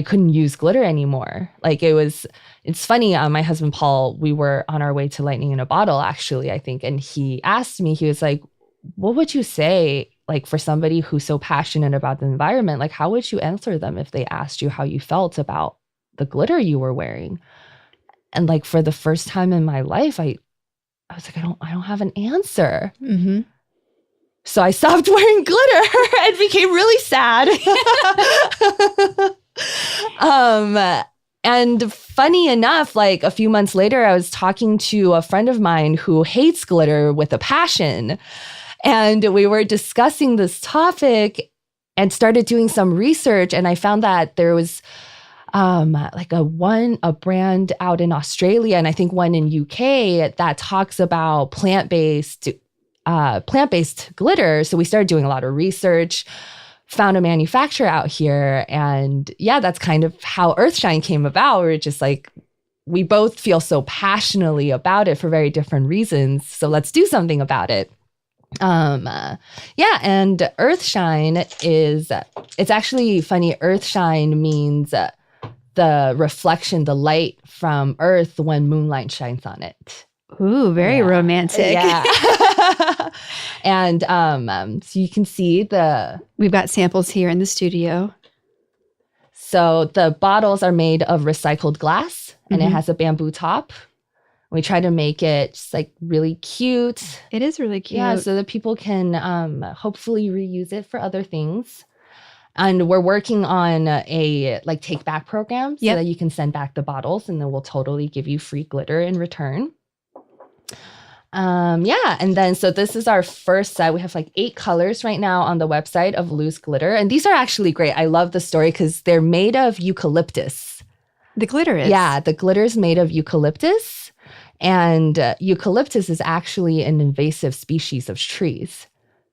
couldn't use glitter anymore. Like it's funny, my husband, Paul, we were on our way to Lightning in a Bottle, actually, I think. And he asked me, he was like, what would you say, like for somebody who's so passionate about the environment, like how would you answer them if they asked you how you felt about the glitter you were wearing? And like for the first time in my life, I was like, I don't have an answer. Mm-hmm. So I stopped wearing glitter and became really sad. And funny enough, like a few months later, I was talking to a friend of mine who hates glitter with a passion. And we were discussing this topic and started doing some research. And I found that there was like a brand out in Australia, and I think one in UK that talks about plant-based glitter. So we started doing a lot of research, found a manufacturer out here, and that's kind of how EarthShine came about. We're just like, we both feel so passionately about it for very different reasons. So let's do something about it. And EarthShine it's actually funny. EarthShine means the reflection, the light from Earth when moonlight shines on it. Ooh, very romantic. Yeah. And so you can see we've got samples here in the studio. So the bottles are made of recycled glass and it has a bamboo top. We try to make it just like really cute. It is really cute. Yeah, so that people can hopefully reuse it for other things. And we're working on a like take back program so that you can send back the bottles and then we'll totally give you free glitter in return. And then so this is our first set. We have like 8 colors right now on the website of loose glitter. And these are actually great. I love the story because they're made of eucalyptus. The glitter is? Yeah, the glitter is made of eucalyptus. And eucalyptus is actually an invasive species of trees.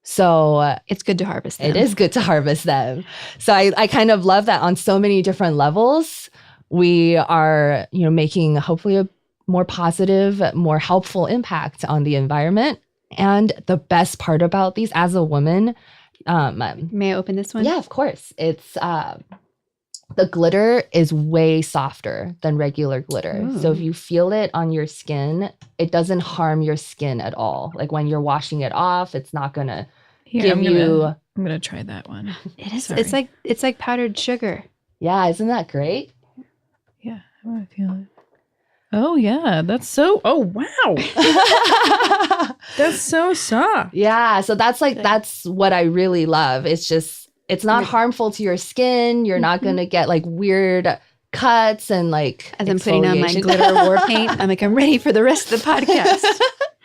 So it's good to harvest them. It is good to harvest them. So I kind of love that on so many different levels. We are, making hopefully a more positive, more helpful impact on the environment. And the best part about these as a woman, may I open this one? Yeah, of course. It's the glitter is way softer than regular glitter. Ooh. So if you feel it on your skin, it doesn't harm your skin at all. Like when you're washing it off, it's not gonna I'm gonna try that one. It is. Sorry. It's like powdered sugar. Yeah, isn't that great? Yeah, I want to feel it. Oh yeah, that's so. Oh wow, that's so soft. Yeah, so that's what I really love. It's not harmful to your skin. You're not gonna get like weird cuts and like as I'm putting on my glitter war paint. I'm like, I'm ready for the rest of the podcast.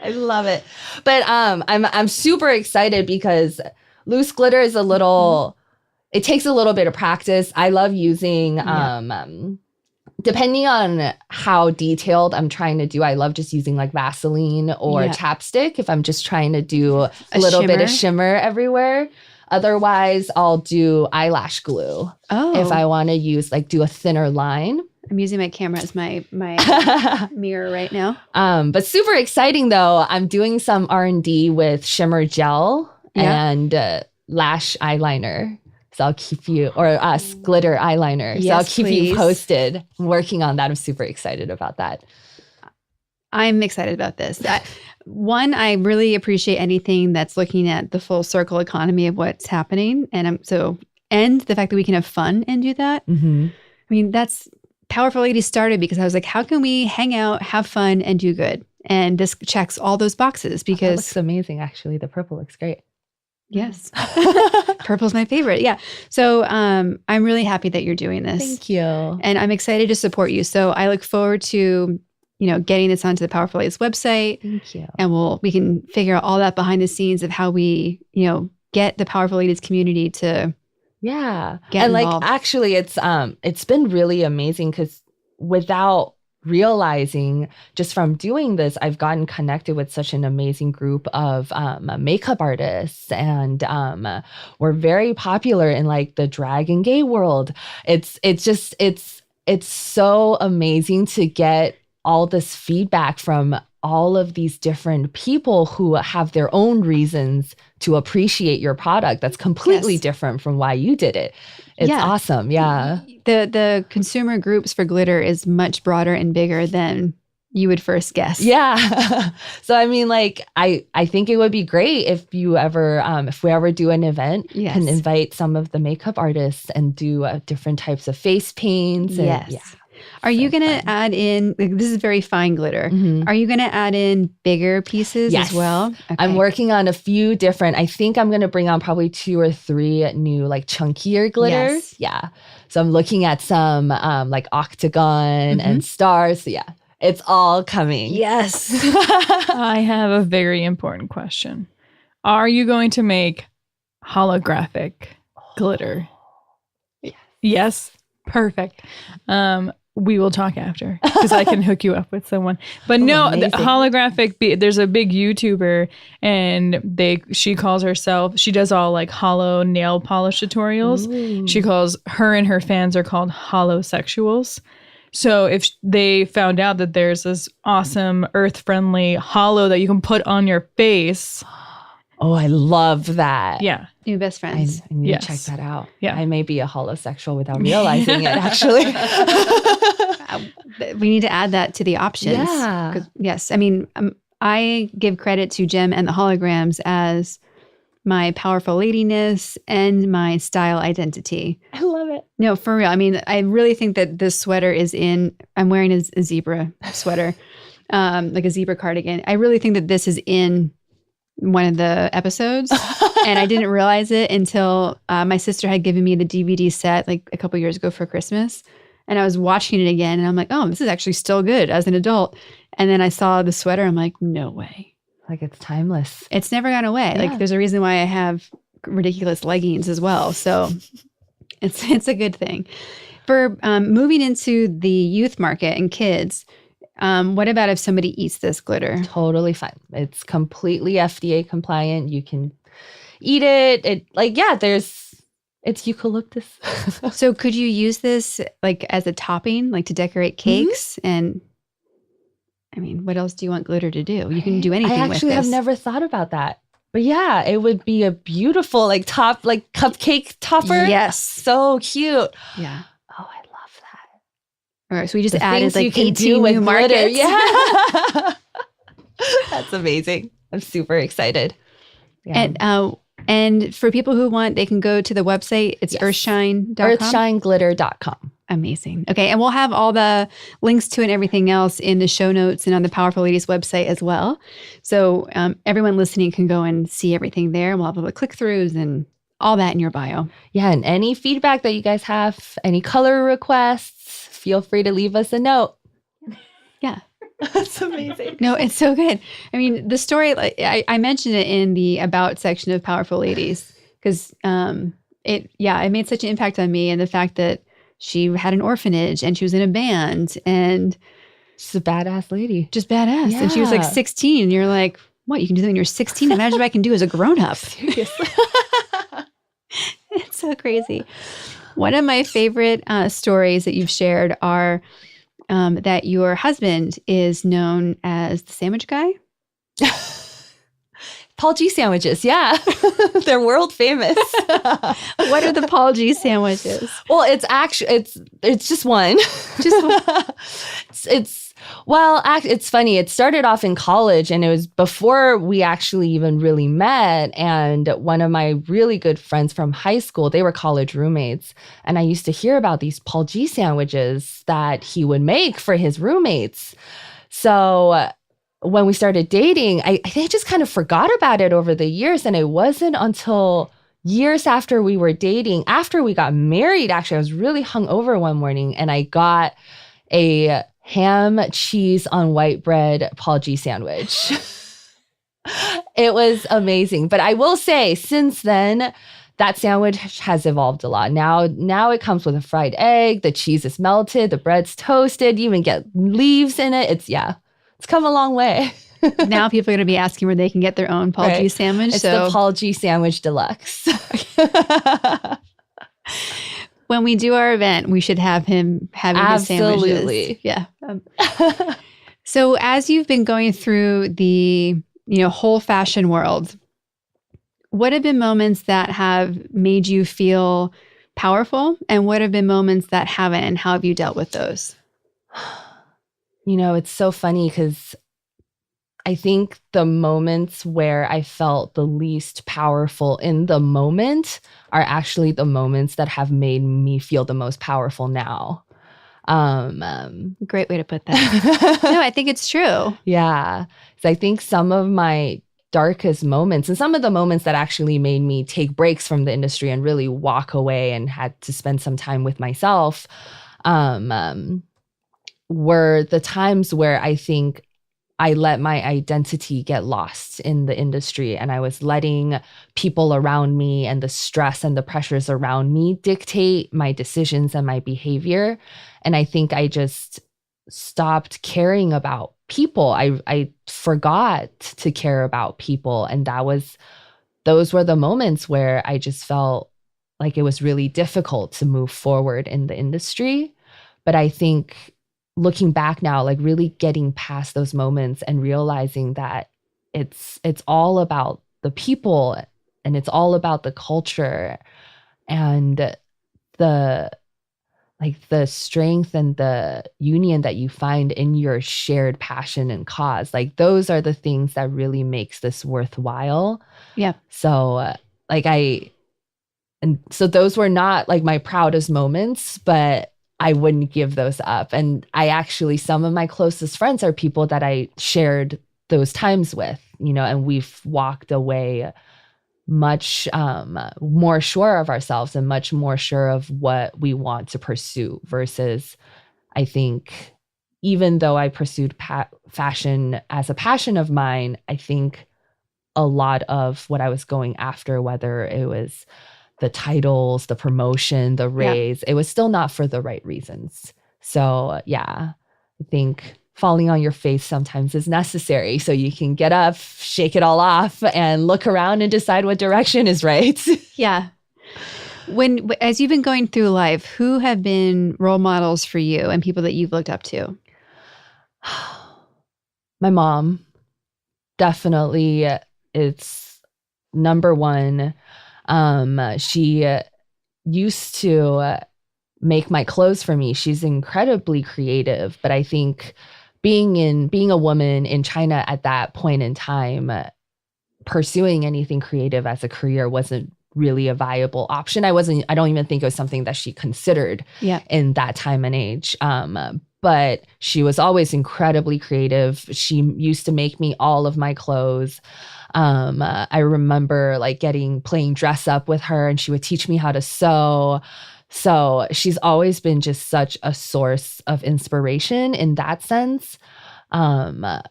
I love it. But I'm super excited because loose glitter is a little. It takes a little bit of practice. I love using depending on how detailed I'm trying to do, I love just using like Vaseline or chapstick if I'm just trying to do a little bit of shimmer everywhere. Otherwise, I'll do eyelash glue if I want to use do a thinner line. I'm using my camera as my mirror right now. But super exciting though. I'm doing some R&D with shimmer gel and lash eyeliner. So I'll keep you, or glitter eyeliner. Yes, so I'll keep please. you posted. I'm working on that. I'm super excited about that. I'm excited about this. One, I really appreciate anything that's looking at the full circle economy of what's happening. And and the fact that we can have fun and do that. Mm-hmm. I mean, that's Powerful Ladies started because I was like, how can we hang out, have fun, and do good? And this checks all those boxes because That looks amazing. Actually, the purple looks great. Yes. Purple's my favorite. Yeah. So I'm really happy that you're doing this. Thank you. And I'm excited to support you. So I look forward to, getting this onto the Powerful Ladies website. Thank you. And we can figure out all that behind the scenes of how we, get the Powerful Ladies community to get involved. Actually it's been really amazing because without realizing just from doing this, I've gotten connected with such an amazing group of makeup artists, and we're very popular in the drag and gay world. It's so amazing to get all this feedback from all of these different people who have their own reasons to appreciate your product that's completely different from why you did it. It's awesome. Yeah. The consumer groups for glitter is much broader and bigger than you would first guess. Yeah. So I mean, I think it would be great if you ever, if we ever do an event, can invite some of the makeup artists and do different types of face paints. And, Are you going to add in, this is very fine glitter. Mm-hmm. Are you going to add in bigger pieces as well? Okay. I'm working on a few different, I think I'm going to bring on probably 2 or 3 new chunkier glitters. Yes. Yeah. So I'm looking at some octagon and stars. So yeah, it's all coming. Yes. I have a very important question. Are you going to make holographic glitter? Yes. Perfect. We will talk after because I can hook you up with someone. But the holographic, there's a big YouTuber and she calls herself, she does all hollow nail polish tutorials. Ooh. She calls her and her fans are called holosexuals. So if they found out that there's this awesome earth-friendly hollow that you can put on your face. Oh, I love that. Yeah. New best friends. I need to check that out. Yeah. I may be a holosexual without realizing it, actually. We need to add that to the options. Yeah. Yes. I mean, I give credit to Jem and the holograms as my powerful ladiness and my style identity. I love it. No, for real. I mean, I really think that this sweater I'm wearing a zebra sweater, like a zebra cardigan. I really think that this is in one of the episodes and I didn't realize it until my sister had given me the DVD set a couple years ago for Christmas, and I was watching it again and I'm like, oh, this is actually still good as an adult. And then I saw the sweater. I'm like, no way. It's timeless. It's never gone away. Yeah. There's a reason why I have ridiculous leggings as well. So it's a good thing. For moving into the youth market and kids, what about if somebody eats this glitter? Totally fine. It's completely FDA compliant. You can eat it. It's eucalyptus. So could you use this as a topping, to decorate cakes? And I mean, what else do you want glitter to do? You can do anything with this. I actually have never thought about that. But yeah, it would be a beautiful cupcake topper. Yes. So cute. Yeah. Oh, I love that. All right. So we just The added things you like can 18 do with new glitter. markets. Yeah. That's amazing. I'm super excited. Yeah. And for people who want, they can go to the website. It's earthshine.com. Earthshineglitter.com. Amazing. Okay. And we'll have all the links to it and everything else in the show notes and on the Powerful Ladies website as well. So everyone listening can go and see everything there. We'll have all the click-throughs and all that in your bio. Yeah. And any feedback that you guys have, any color requests, feel free to leave us a note. Yeah. That's amazing. No, it's so good. I mean, the story, I mentioned it in the About section of Powerful Ladies because it made such an impact on me, and the fact that she had an orphanage and she was in a band and she's a badass lady. Just badass. Yeah. And she was like 16. And you're like, what? You can do that when you're 16? Imagine what I can do as a grown-up. Seriously. It's so crazy. One of my favorite stories that you've shared are that your husband is known as the sandwich guy. Paul G sandwiches. Yeah. They're world famous. What are the Paul G sandwiches? Well, it's just one. Just one. It's funny. It started off in college, and it was before we actually even really met. And one of my really good friends from high school, they were college roommates. And I used to hear about these Paul G sandwiches that he would make for his roommates. So when we started dating, I just kind of forgot about it over the years. And it wasn't until years after we were dating, after we got married, actually, I was really hungover one morning and I got a ham, cheese on white bread Paul G sandwich. It was amazing. But I will say, since then, that sandwich has evolved a lot. Now it comes with a fried egg, the cheese is melted, the bread's toasted, you even get leaves in it. It's come a long way. Now people are going to be asking where they can get their own Paul G sandwich. It's the Paul G sandwich deluxe. When we do our event, we should have him having his sandwiches. Absolutely. Yeah. So as you've been going through the whole fashion world, what have been moments that have made you feel powerful, and what have been moments that haven't, and how have you dealt with those? It's so funny because I think the moments where I felt the least powerful in the moment are actually the moments that have made me feel the most powerful now. Great way to put that. No, I think it's true. Yeah. So I think some of my darkest moments and some of the moments that actually made me take breaks from the industry and really walk away and had to spend some time with myself were the times where I think I let my identity get lost in the industry, and I was letting people around me and the stress and the pressures around me dictate my decisions and my behavior. And I think I just stopped caring about people. I forgot to care about people. And those were the moments where I just felt like it was really difficult to move forward in the industry. But I think looking back now, like really getting past those moments and realizing that it's all about the people and it's all about the culture and the strength and the union that you find in your shared passion and cause. Like those are the things that really makes this worthwhile. Yeah. So so those were not like my proudest moments, but I wouldn't give those up. And some of my closest friends are people that I shared those times with, and we've walked away much more sure of ourselves and much more sure of what we want to pursue versus I think even though I pursued fashion as a passion of mine, I think a lot of what I was going after, whether it was the titles, the promotion, the raise, it was still not for the right reasons. So yeah, I think falling on your face sometimes is necessary so you can get up, shake it all off, and look around and decide what direction is right. Yeah. As you've been going through life, who have been role models for you and people that you've looked up to? My mom, definitely, it's number one. She used to make my clothes for me. She's incredibly creative, but I think being a woman in China at that point in time, pursuing anything creative as a career wasn't really a viable option. I don't even think it was something that she considered in that time and age. But she was always incredibly creative. She used to make me all of my clothes. I remember like playing dress up with her, and she would teach me how to sew. So she's always been just such a source of inspiration in that sense. And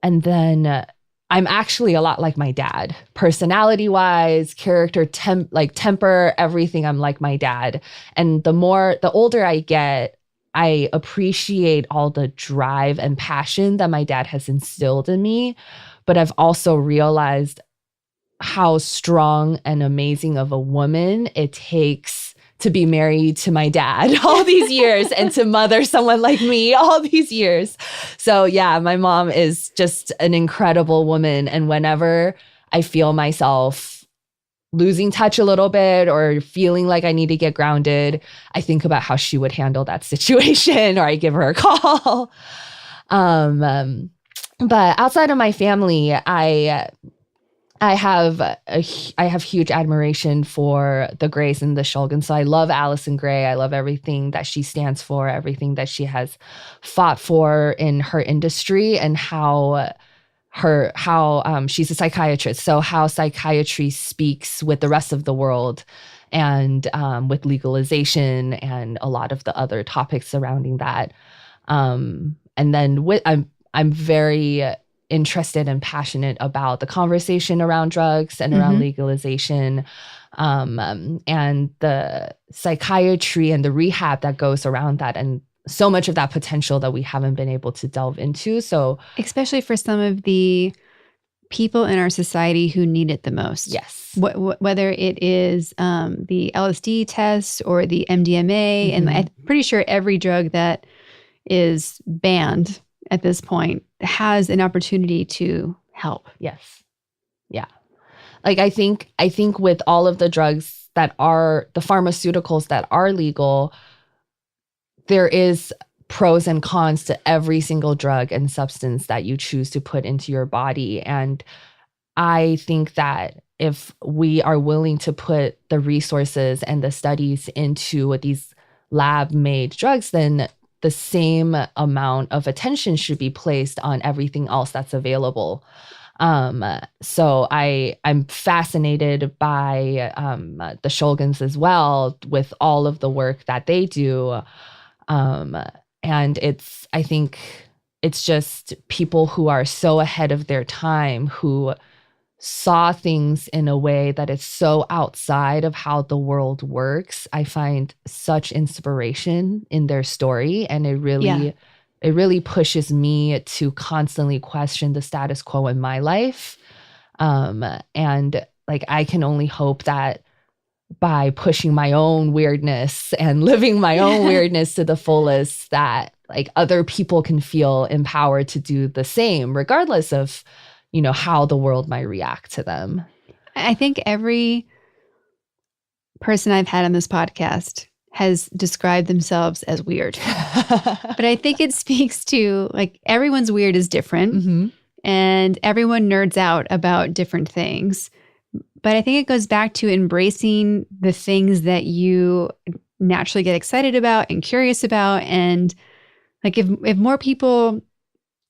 then I'm actually a lot like my dad, personality-wise, character, temper, everything. I'm like my dad. And the older I get, I appreciate all the drive and passion that my dad has instilled in me. But I've also realized how strong and amazing of a woman it takes to be married to my dad all these years and to mother someone like me all these years. So yeah, my mom is just an incredible woman. And whenever I feel myself losing touch a little bit or feeling like I need to get grounded, I think about how she would handle that situation, or I give her a call. But outside of my family, I have huge admiration for the Greys and the Shulgins. So I love Allison Gray. I love everything that she stands for, everything that she has fought for in her industry, and how she's a psychiatrist. So how psychiatry speaks with the rest of the world, and with legalization and a lot of the other topics surrounding that. And then I'm very interested and passionate about the conversation around drugs and around legalization, and the psychiatry and the rehab that goes around that, and so much of that potential that we haven't been able to delve into. So especially for some of the people in our society who need it the most. Yes. Whether it is the LSD test or the MDMA, and I'm pretty sure every drug that is banned at this point has an opportunity to help. Yes. Yeah. Like I think with all of the drugs that are the pharmaceuticals that are legal, there is pros and cons to every single drug and substance that you choose to put into your body. And I think that if we are willing to put the resources and the studies into these lab-made drugs, then the same amount of attention should be placed on everything else that's available. So I'm fascinated by the Shulgins as well, with all of the work that they do. And I think it's just people who are so ahead of their time, who saw things in a way that is so outside of how the world works. I find such inspiration in their story, and it really pushes me to constantly question the status quo in my life. And like, I can only hope that by pushing my own weirdness and living my own weirdness to the fullest, that like other people can feel empowered to do the same, regardless of how the world might react to them. I think every person I've had on this podcast has described themselves as weird. But I think it speaks to, like, everyone's weird is different, and everyone nerds out about different things. But I think it goes back to embracing the things that you naturally get excited about and curious about. And like, if more people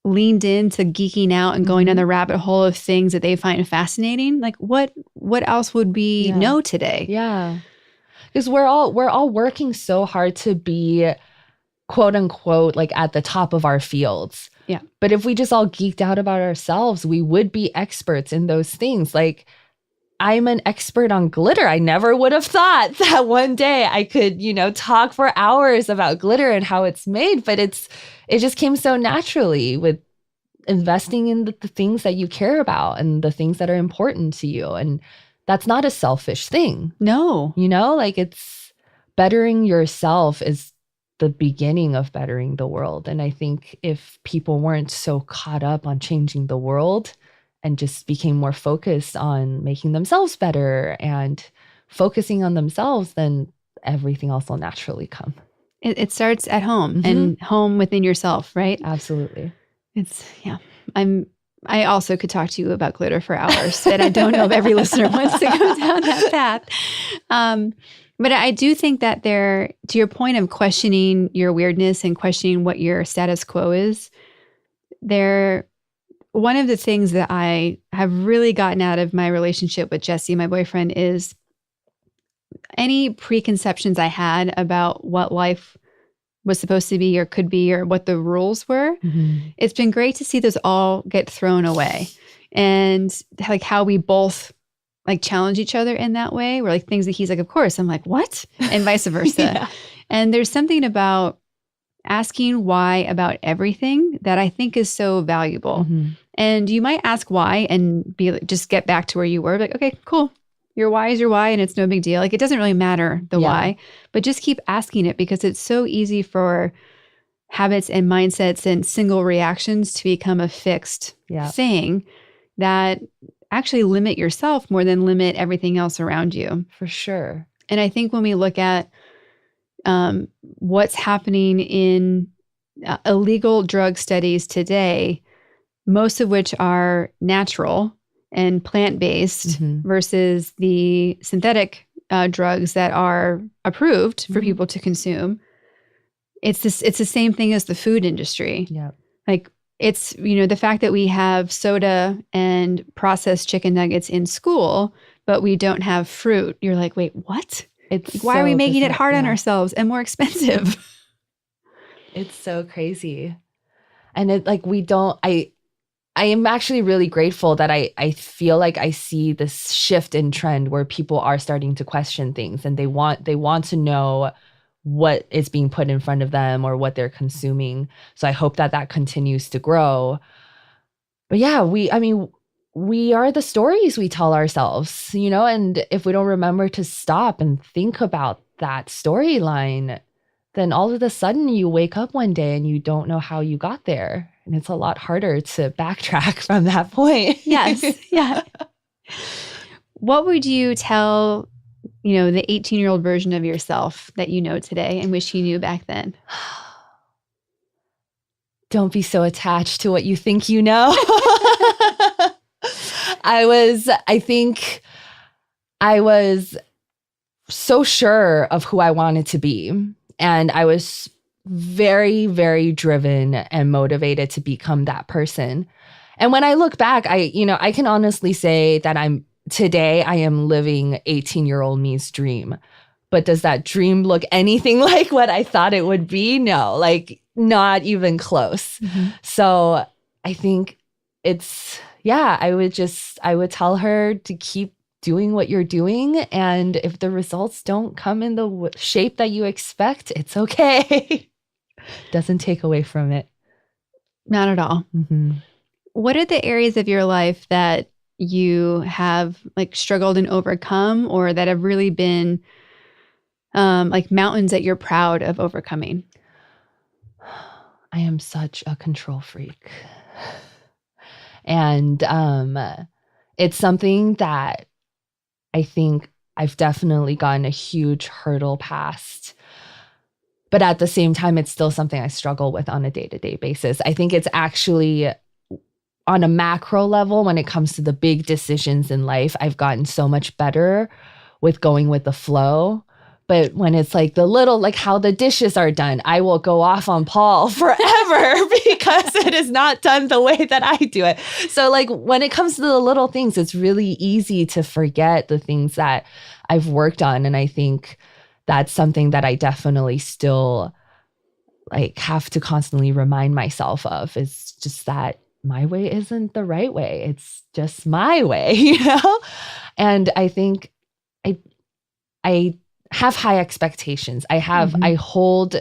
leaned into geeking out and going down the rabbit hole of things that they find fascinating, like what else would we know today? Yeah. Because we're all working so hard to be, quote unquote, like at the top of our fields. Yeah. But if we just all geeked out about ourselves, we would be experts in those things. Like, I'm an expert on glitter. I never would have thought that one day I could, talk for hours about glitter and how it's made. But it just came so naturally with investing in the things that you care about and the things that are important to you. And that's not a selfish thing. No. Like, it's bettering yourself is the beginning of bettering the world. And I think if people weren't so caught up on changing the world and just became more focused on making themselves better and focusing on themselves, then everything else will naturally come. It starts at home and home within yourself, right? Absolutely. I also could talk to you about glitter for hours, and I don't know if every listener wants to go down that path. But I do think that to your point of questioning your weirdness and questioning what your status quo is, one of the things that I have really gotten out of my relationship with Jesse, my boyfriend, is any preconceptions I had about what life was supposed to be or could be or what the rules were. It's been great to see those all get thrown away, and like how we both like challenge each other in that way, where like things that he's like, of course, I'm like, what? And vice versa. Yeah. And there's something about asking why about everything that I think is so valuable. And you might ask why and be like, just get back to where you were. Like, okay, cool. Your why is your why, and it's no big deal. Like, it doesn't really matter the why, but just keep asking it, because it's so easy for habits and mindsets and single reactions to become a fixed thing that actually limit yourself more than limit everything else around you. For sure. And I think when we look at what's happening in illegal drug studies today, most of which are natural and plant-based versus the synthetic drugs that are approved for people to consume, it's the same thing as the food industry. Yeah. Like, it's, the fact that we have soda and processed chicken nuggets in school, but we don't have fruit. You're like, wait, what? Why are we making it hard on ourselves and more expensive? It's so crazy. And I am actually really grateful that I feel like I see this shift in trend where people are starting to question things, and they want to know what is being put in front of them or what they're consuming. So I hope that continues to grow. But yeah, we are the stories we tell ourselves, and if we don't remember to stop and think about that storyline, then all of a sudden you wake up one day and you don't know how you got there. And it's a lot harder to backtrack from that point. Yes. Yeah. What would you tell, the 18-year-old version of yourself that you know today and wish you knew back then? Don't be so attached to what you think you know. I think I was so sure of who I wanted to be. And I was very, very driven and motivated to become that person. And when I look back, I can honestly say that today I am living 18-year-old me's dream. But does that dream look anything like what I thought it would be? No, like not even close. So I think I would tell her to keep doing what you're doing. And if the results don't come in the shape that you expect, it's okay. Doesn't take away from it. Not at all. What are the areas of your life that you have like struggled and overcome, or that have really been like mountains that you're proud of overcoming? I am such a control freak. And it's something that I think I've definitely gotten a huge hurdle past. But at the same time, it's still something I struggle with on a day-to-day basis. I think it's actually on a macro level, when it comes to the big decisions in life, I've gotten so much better with going with the flow. But when it's like the little, like how the dishes are done, I will go off on Paul forever because it is not done the way that I do it. So like when it comes to the little things, it's really easy to forget the things that I've worked on. And I think that's something that I definitely still like have to constantly remind myself of, is just that my way isn't the right way. It's just my way, And I think I have high expectations. I hold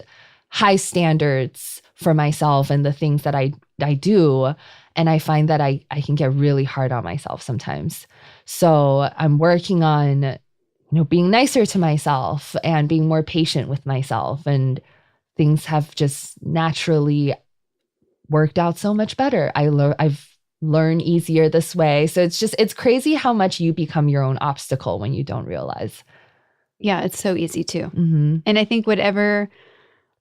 high standards for myself and the things that I do. And I find that I can get really hard on myself sometimes. So I'm working on, being nicer to myself and being more patient with myself and things have just naturally worked out so much better. I've learned easier this way. So it's crazy how much you become your own obstacle when you don't realize. Yeah, it's so easy too. Mm-hmm. And I think whatever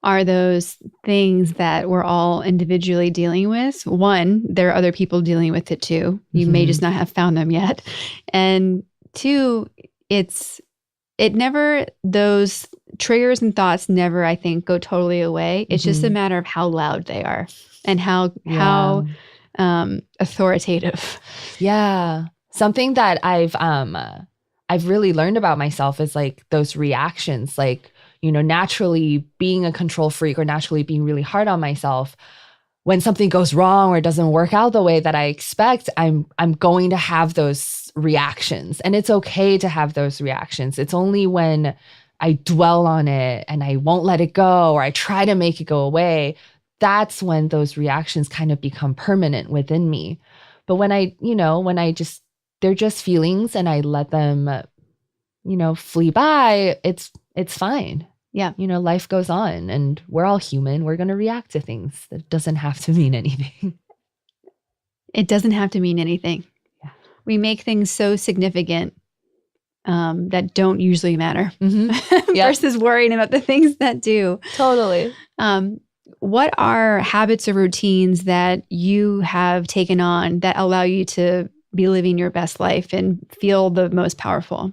are those things that we're all individually dealing with, one, there are other people dealing with it too. You may just not have found them yet. And two, those triggers and thoughts never, I think, go totally away. It's just a matter of how loud they are and how authoritative. Yeah. Something that I've really learned about myself is like those reactions, like, you know, naturally being a control freak or naturally being really hard on myself. When something goes wrong or it doesn't work out the way that I expect, I'm going to have those reactions. And it's okay to have those reactions. It's only when I dwell on it and I won't let it go, or I try to make it go away, that's when those reactions kind of become permanent within me. But when they're just feelings and I let them, flee by, it's fine. Yeah. Life goes on and we're all human. We're going to react to things. That doesn't have to mean anything. It doesn't have to mean anything. Yeah. We make things so significant that don't usually matter versus worrying about the things that do. Totally. What are habits or routines that you have taken on that allow you to be living your best life and feel the most powerful?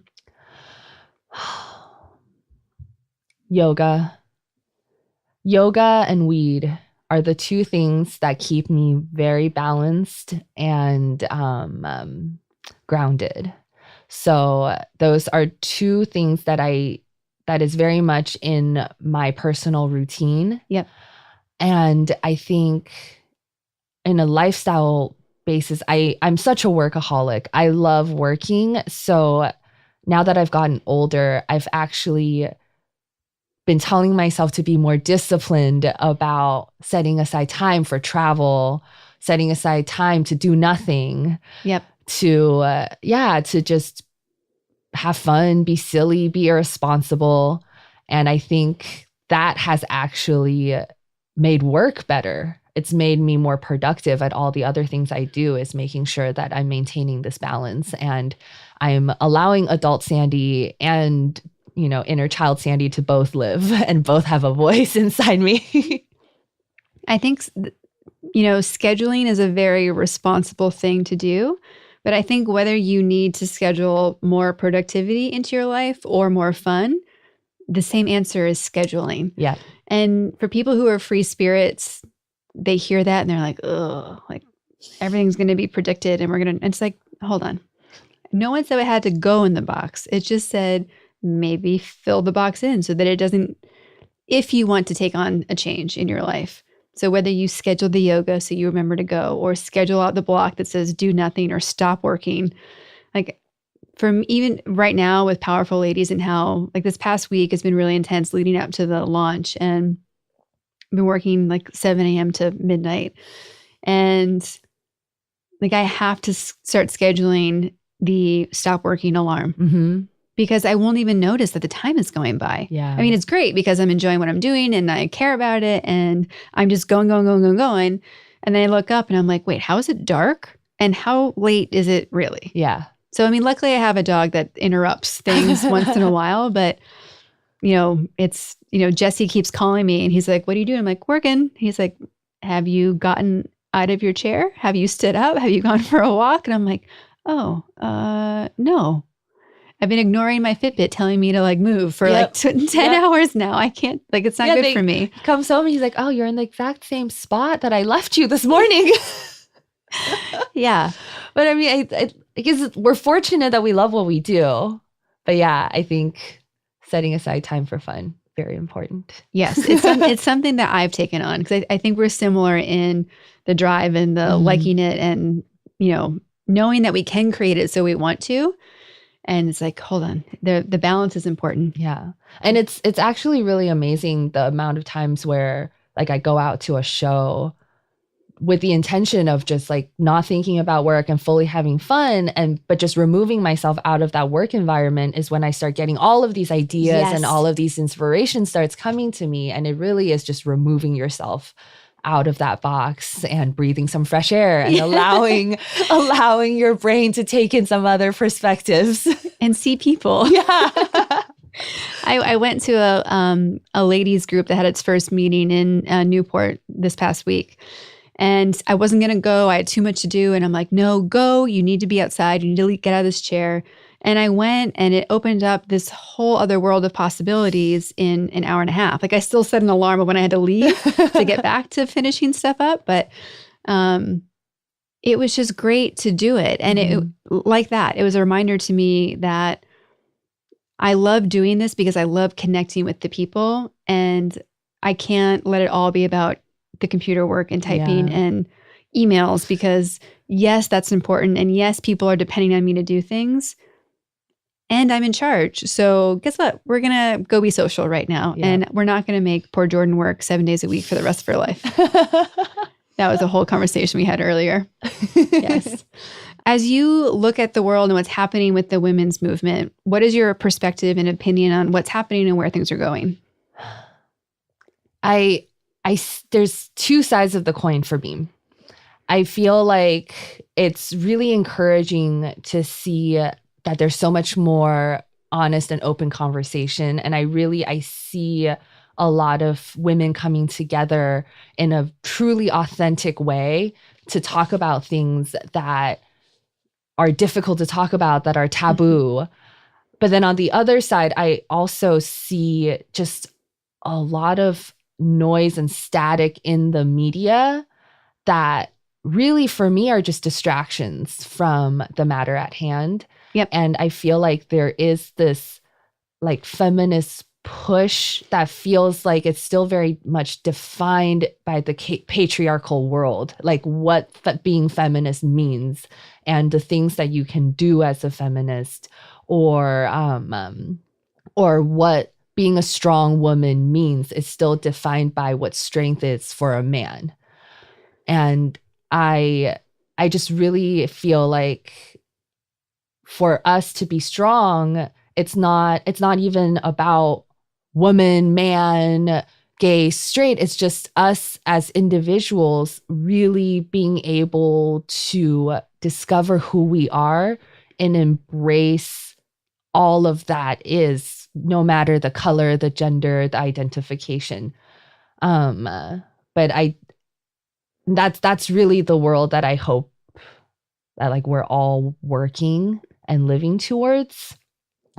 Yoga and weed are the two things that keep me very balanced and grounded. So those are two things that is very much in my personal routine. Yep. And I think in a lifestyle basis, I'm such a workaholic. I love working. So now that I've gotten older, I've actually been telling myself to be more disciplined about setting aside time for travel, setting aside time to do nothing. Yep. To just have fun, be silly, be irresponsible. And I think that has actually made work better. It's made me more productive at all the other things I do, is making sure that I'm maintaining this balance and I'm allowing adult Sandy and, inner child Sandy to both live and both have a voice inside me. I think, scheduling is a very responsible thing to do. But I think whether you need to schedule more productivity into your life or more fun, the same answer is scheduling. Yeah. And for people who are free spirits, they hear that and they're like, oh, like everything's going to be predicted and it's like, hold on. No one said it had to go in the box. It just said maybe fill the box in so that it doesn't, if you want to take on a change in your life. So whether you schedule the yoga so you remember to go, or schedule out the block that says do nothing or stop working, like from even right now with Powerful Ladies and how like this past week has been really intense leading up to the launch, and I've been working like 7 a.m. to midnight. And like I have to start scheduling the stop working alarm. Because I won't even notice that the time is going by. Yeah. I mean, it's great because I'm enjoying what I'm doing and I care about it and I'm just going. And then I look up and I'm like, wait, how is it dark? And how late is it really? Yeah. So, I mean, luckily I have a dog that interrupts things once in a while, but it's, Jesse keeps calling me and he's like, what are you doing? I'm like, working. He's like, have you gotten out of your chair? Have you stood up? Have you gone for a walk? And I'm like, oh, no. I've been ignoring my Fitbit telling me to like move for 10 hours now. I can't, it's not good for me. Comes home and he's like, oh, you're in the exact same spot that I left you this morning. Yeah. But I mean, I guess we're fortunate that we love what we do. But yeah, I think setting aside time for fun, very important. Yes. It's something that I've taken on because I think we're similar in the drive and the liking it and, knowing that we can create it so we want to. And it's like, hold on, the balance is important. Yeah. And it's actually really amazing the amount of times where like I go out to a show with the intention of just like not thinking about work and fully having fun, but just removing myself out of that work environment is when I start getting all of these ideas and all of these inspiration starts coming to me. And it really is just removing yourself out of that box and breathing some fresh air and allowing your brain to take in some other perspectives and see people. Yeah. I went to a ladies group that had its first meeting in Newport this past week. And I wasn't going to go. I had too much to do. And I'm like, no, go. You need to be outside. You need to get out of this chair. And I went, and it opened up this whole other world of possibilities in an hour and a half. Like, I still set an alarm when I had to leave to get back to finishing stuff up. But it was just great to do it. And it like that, it was a reminder to me that I love doing this because I love connecting with the people. And I can't let it all be about the computer work and typing and emails, because yes, that's important. And yes, people are depending on me to do things. And I'm in charge. So guess what? We're going to go be social right now. Yeah. And we're not going to make poor Jordan work 7 days a week for the rest of her life. That was a whole conversation we had earlier. Yes. As you look at the world and what's happening with the women's movement, what is your perspective and opinion on what's happening and where things are going? There's two sides of the coin for me. I feel like it's really encouraging to see that there's so much more honest and open conversation. And I see a lot of women coming together in a truly authentic way to talk about things that are difficult to talk about, that are taboo. But then on the other side, I also see just a lot of noise and static in the media that really, for me, are just distractions from the matter at hand. Yep. And I feel like there is this like feminist push that feels like it's still very much defined by the patriarchal world, like what being feminist means and the things that you can do as a feminist, or what being a strong woman means is still defined by what strength is for a man. And I just really feel like for us to be strong, it's not even about woman, man, gay, straight. It's just us as individuals really being able to discover who we are and embrace all of that is, no matter the color, the gender, the identification. But that's really the world that I hope that like we're all working and living towards.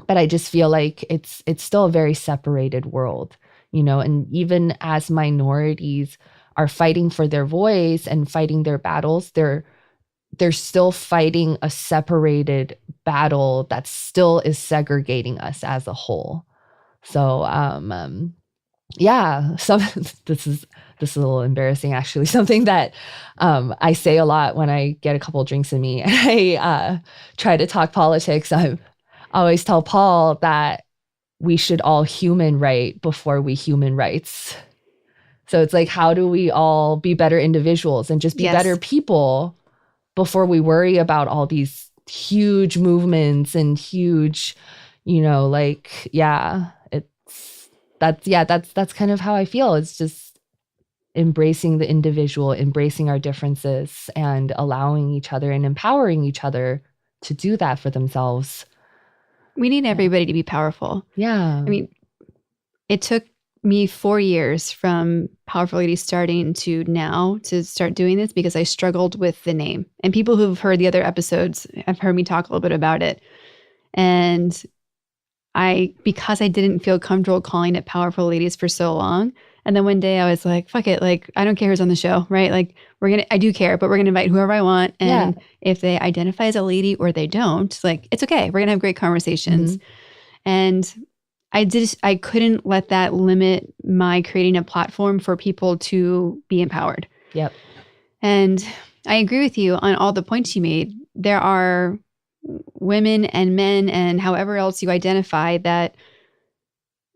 But I just feel like it's still a very separated world, you know, and even as minorities are fighting for their voice and fighting their battles, they're still fighting a separated battle that still is segregating us as a whole. So, so this is a little embarrassing, actually. Something that I say a lot when I get a couple drinks in me and I try to talk politics. I always tell Paul that we should all human right before we human rights. So it's like, how do we all be better individuals and just be better people before we worry about all these huge movements and huge, you know, like, that's kind of how I feel. It's just embracing the individual, embracing our differences and allowing each other and empowering each other to do that for themselves. We need everybody to be powerful. Yeah. I mean, it took me 4 years from Powerful Ladies starting to now to start doing this because I struggled with the name. And people who've heard the other episodes have heard me talk a little bit about it. And because I didn't feel comfortable calling it Powerful Ladies for so long. And then one day I was like, fuck it. Like, I don't care who's on the show, right? Like, I do care, but we're going to invite whoever I want. And if they identify as a lady or they don't, like, it's okay. We're going to have great conversations. Mm-hmm. And I couldn't let that limit my creating a platform for people to be empowered. Yep. And I agree with you on all the points you made. There are women and men and however else you identify that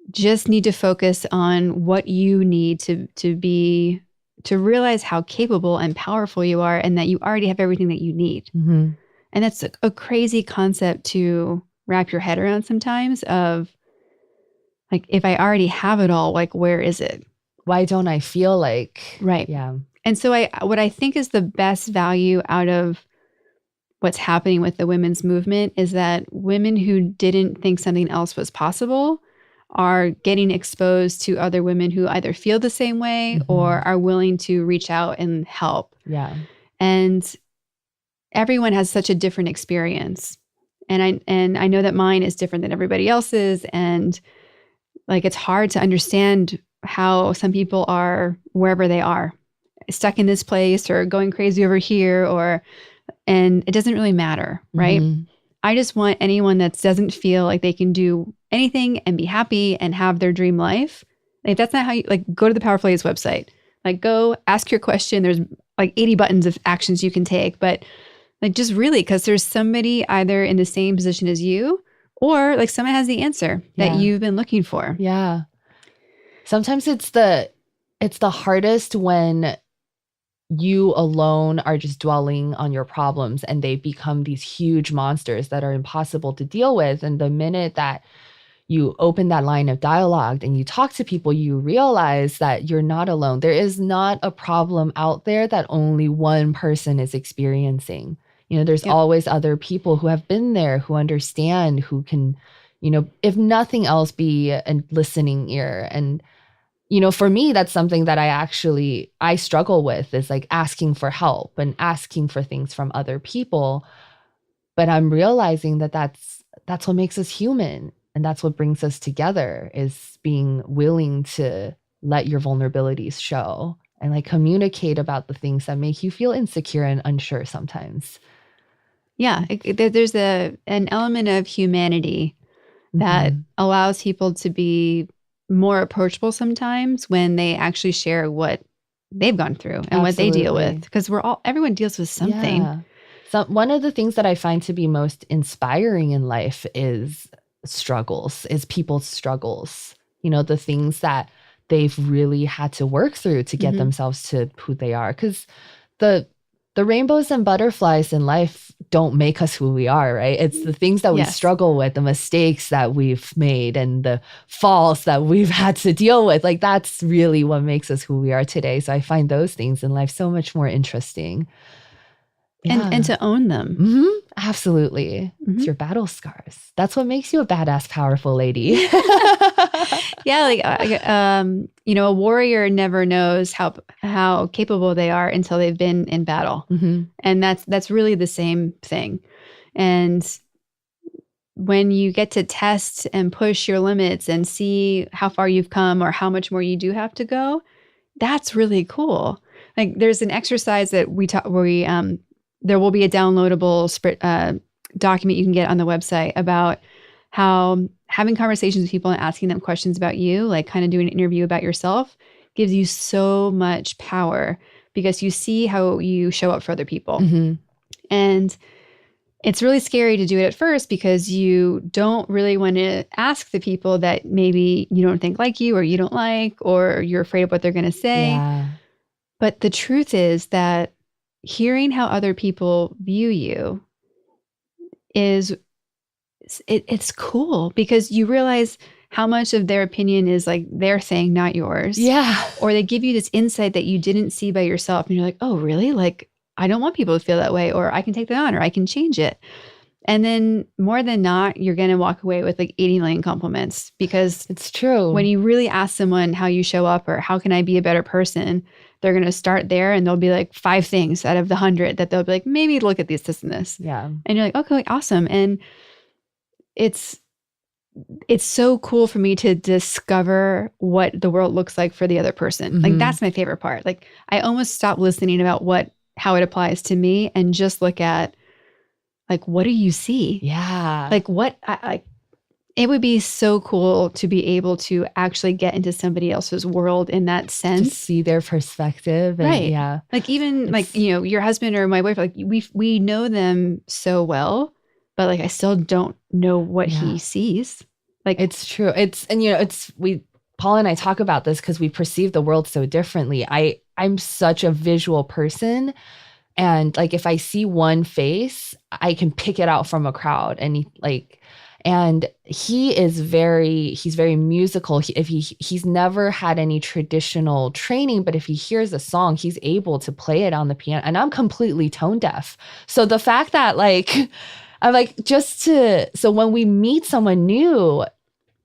just need to focus on what you need to be to realize how capable and powerful you are and that you already have everything that you need. Mm-hmm. And that's a crazy concept to wrap your head around sometimes of like, if I already have it all, like, where is it? Why don't I feel like, right. Yeah. And so what I think is the best value out of what's happening with the women's movement is that women who didn't think something else was possible are getting exposed to other women who either feel the same way or are willing to reach out and help. Yeah. And everyone has such a different experience. And I know that mine is different than everybody else's. And like, it's hard to understand how some people are wherever they are, stuck in this place or going crazy over here, and it doesn't really matter, right? Mm-hmm. I just want anyone that doesn't feel like they can do anything and be happy and have their dream life. Like, that's not how you, like, go to the Powerful Ladies website. Like, go ask your question. There's like 80 buttons of actions you can take, but like, just really, because there's somebody either in the same position as you or like someone has the answer that you've been looking for. Yeah. Sometimes it's the hardest when you alone are just dwelling on your problems and they become these huge monsters that are impossible to deal with. And the minute that you open that line of dialogue and you talk to people, you realize that you're not alone. There is not a problem out there that only one person is experiencing. You know, there's always other people who have been there, who understand, who can, you know, if nothing else, be a listening ear. And you know, for me, that's something that I struggle with, is like asking for help and asking for things from other people. But I'm realizing that that's what makes us human. And that's what brings us together, is being willing to let your vulnerabilities show and like communicate about the things that make you feel insecure and unsure sometimes. Yeah. There's an element of humanity that allows people to be more approachable sometimes when they actually share what they've gone through and what they deal with, because everyone deals with something. Yeah. So one of the things that I find to be most inspiring in life is people's struggles, you know, the things that they've really had to work through to get themselves to who they are. Because the rainbows and butterflies in life don't make us who we are, right? It's the things that we struggle with, the mistakes that we've made and the falls that we've had to deal with. Like, that's really what makes us who we are today. So I find those things in life so much more interesting. Yeah. And to own them. Mm-hmm. Absolutely. It's your battle scars. That's what makes you a badass, powerful lady. Yeah. Like, you know, a warrior never knows how capable they are until they've been in battle. And that's really the same thing. And when you get to test and push your limits and see how far you've come or how much more you do have to go, that's really cool. Like, there's an exercise that there will be a downloadable document you can get on the website about how having conversations with people and asking them questions about you, like kind of doing an interview about yourself, gives you so much power because you see how you show up for other people. And it's really scary to do it at first because you don't really want to ask the people that maybe you don't think like you or you don't like, or you're afraid of what they're going to say. Yeah. But the truth is that hearing how other people view you it's cool, because you realize how much of their opinion is like their thing, not yours. Yeah. Or they give you this insight that you didn't see by yourself. And you're like, oh, really? Like, I don't want people to feel that way, or I can take that on, or I can change it. And then more than not, you're going to walk away with like 80 million compliments, because it's true. When you really ask someone how you show up or how can I be a better person, they're going to start there and there'll be like 5 things out of the 100 that they'll be like, maybe look at this, this, and this. Yeah. And you're like, okay, awesome. And it's so cool for me to discover what the world looks like for the other person. Like, that's my favorite part. Like, I almost stop listening about how it applies to me and just look at, like, what do you see? Yeah. Like, it would be so cool to be able to actually get into somebody else's world in that sense. To see their perspective. And, right. Yeah. Like, even like, you know, your husband or my wife, like we know them so well, but like, I still don't know what he sees. Like, it's true. And you know, Paul and I talk about this because we perceive the world so differently. I I'm such a visual person. And like, if I see one face, I can pick it out from a crowd. And he's very musical. He's never had any traditional training, but if he hears a song, he's able to play it on the piano. And I'm completely tone deaf. So the fact that so when we meet someone new,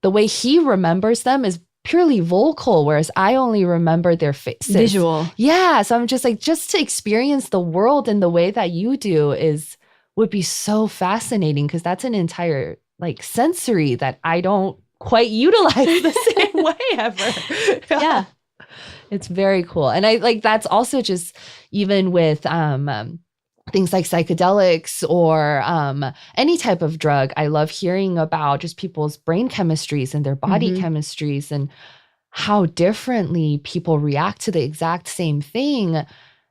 the way he remembers them is purely vocal, whereas I only remember their faces. Visual. Yeah. So I'm just like, just to experience the world in the way that you do would be so fascinating, because that's an entire like sensory that I don't quite utilize the same way ever. Yeah. It's very cool. And I like, that's also just even with things like psychedelics or any type of drug. I love hearing about just people's brain chemistries and their body chemistries and how differently people react to the exact same thing.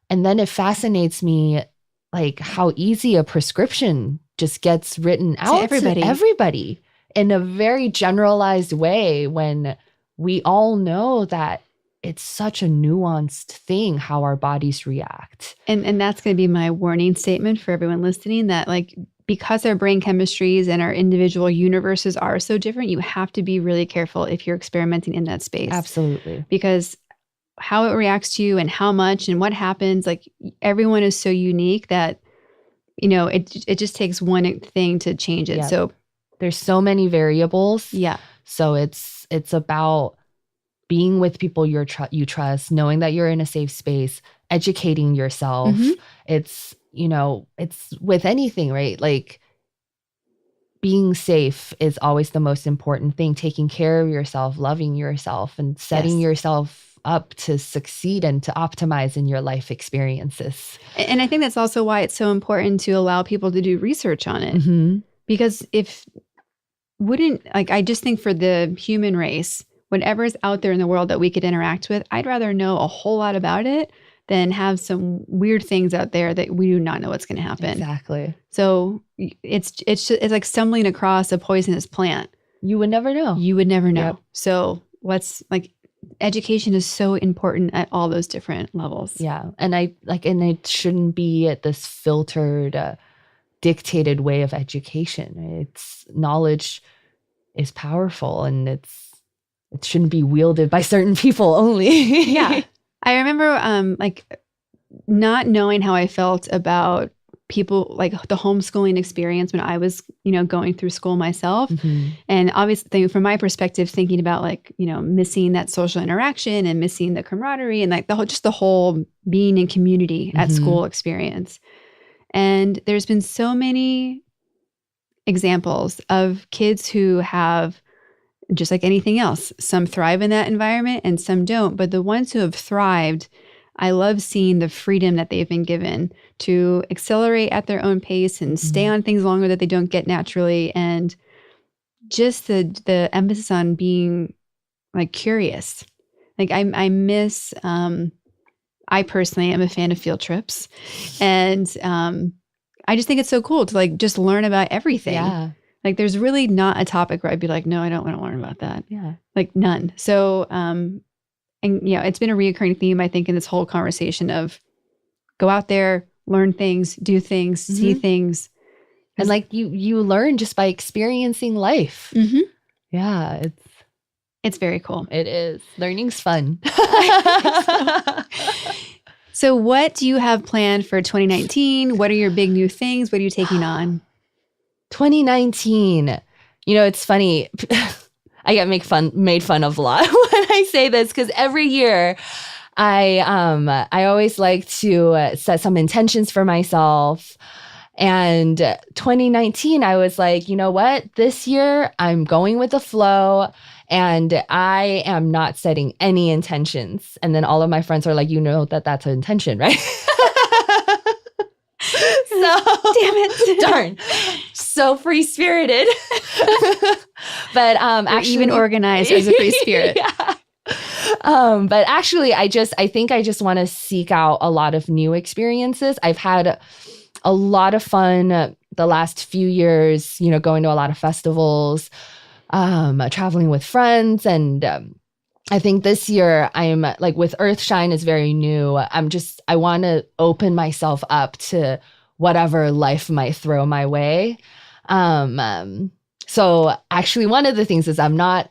And then it fascinates me like how easy a prescription just gets written out to everybody in a very generalized way, when we all know that it's such a nuanced thing how our bodies react. And that's going to be my warning statement for everyone listening, that like, because our brain chemistries and our individual universes are so different, you have to be really careful if you're experimenting in that space. Absolutely. Because how it reacts to you and how much and what happens, like everyone is so unique that, you know, it just takes one thing to change it. Yeah. So there's so many variables. Yeah. So it's about being with people you trust, knowing that you're in a safe space, educating yourself. It's, you know, it's with anything, right? Like being safe is always the most important thing, taking care of yourself, loving yourself, and setting yourself up to succeed and to optimize in your life experiences. And I think that's also why it's so important to allow people to do research on it. Because I just think for the human race, whatever's out there in the world that we could interact with, I'd rather know a whole lot about it than have some weird things out there that we do not know what's going to happen. Exactly. So it's like stumbling across a poisonous plant. You would never know. Yep. So education is so important at all those different levels. Yeah. And it shouldn't be at this filtered, dictated way of education. It's knowledge is powerful, and it shouldn't be wielded by certain people only. Yeah. I remember not knowing how I felt about people, like the homeschooling experience when I was, going through school myself. And obviously from my perspective, thinking about missing that social interaction and missing the camaraderie and like the whole being in community at school experience. And there's been so many examples of kids who have, just like anything else, some thrive in that environment and some don't. But the ones who have thrived, I love seeing the freedom that they've been given to accelerate at their own pace and stay on things longer that they don't get naturally. And just the emphasis on being like curious. Like I miss, I personally am a fan of field trips. And I just think it's so cool to like just learn about everything. Yeah. Like there's really not a topic where I'd be like, no, I don't want to learn about that. Yeah. Like none. So, and it's been a reoccurring theme, I think, in this whole conversation of go out there, learn things, do things, see things. And like you learn just by experiencing life. Yeah. It's very cool. It is. Learning's fun. So what do you have planned for 2019? What are your big new things? What are you taking on? 2019. It's funny. I get made fun of a lot when I say this, because every year I always like to set some intentions for myself. And 2019, I was like, you know what? This year I'm going with the flow and I am not setting any intentions. And then all of my friends are like, that's an intention, right? So, damn it. Darn. So free spirited. But actually even organized as a free spirit. Yeah. But actually I think I just want to seek out a lot of new experiences. I've had a lot of fun the last few years, going to a lot of festivals, traveling with friends, and I think this year I'm like with EarthShine is very new. I want to open myself up to whatever life might throw my way. So actually one of the things is I'm not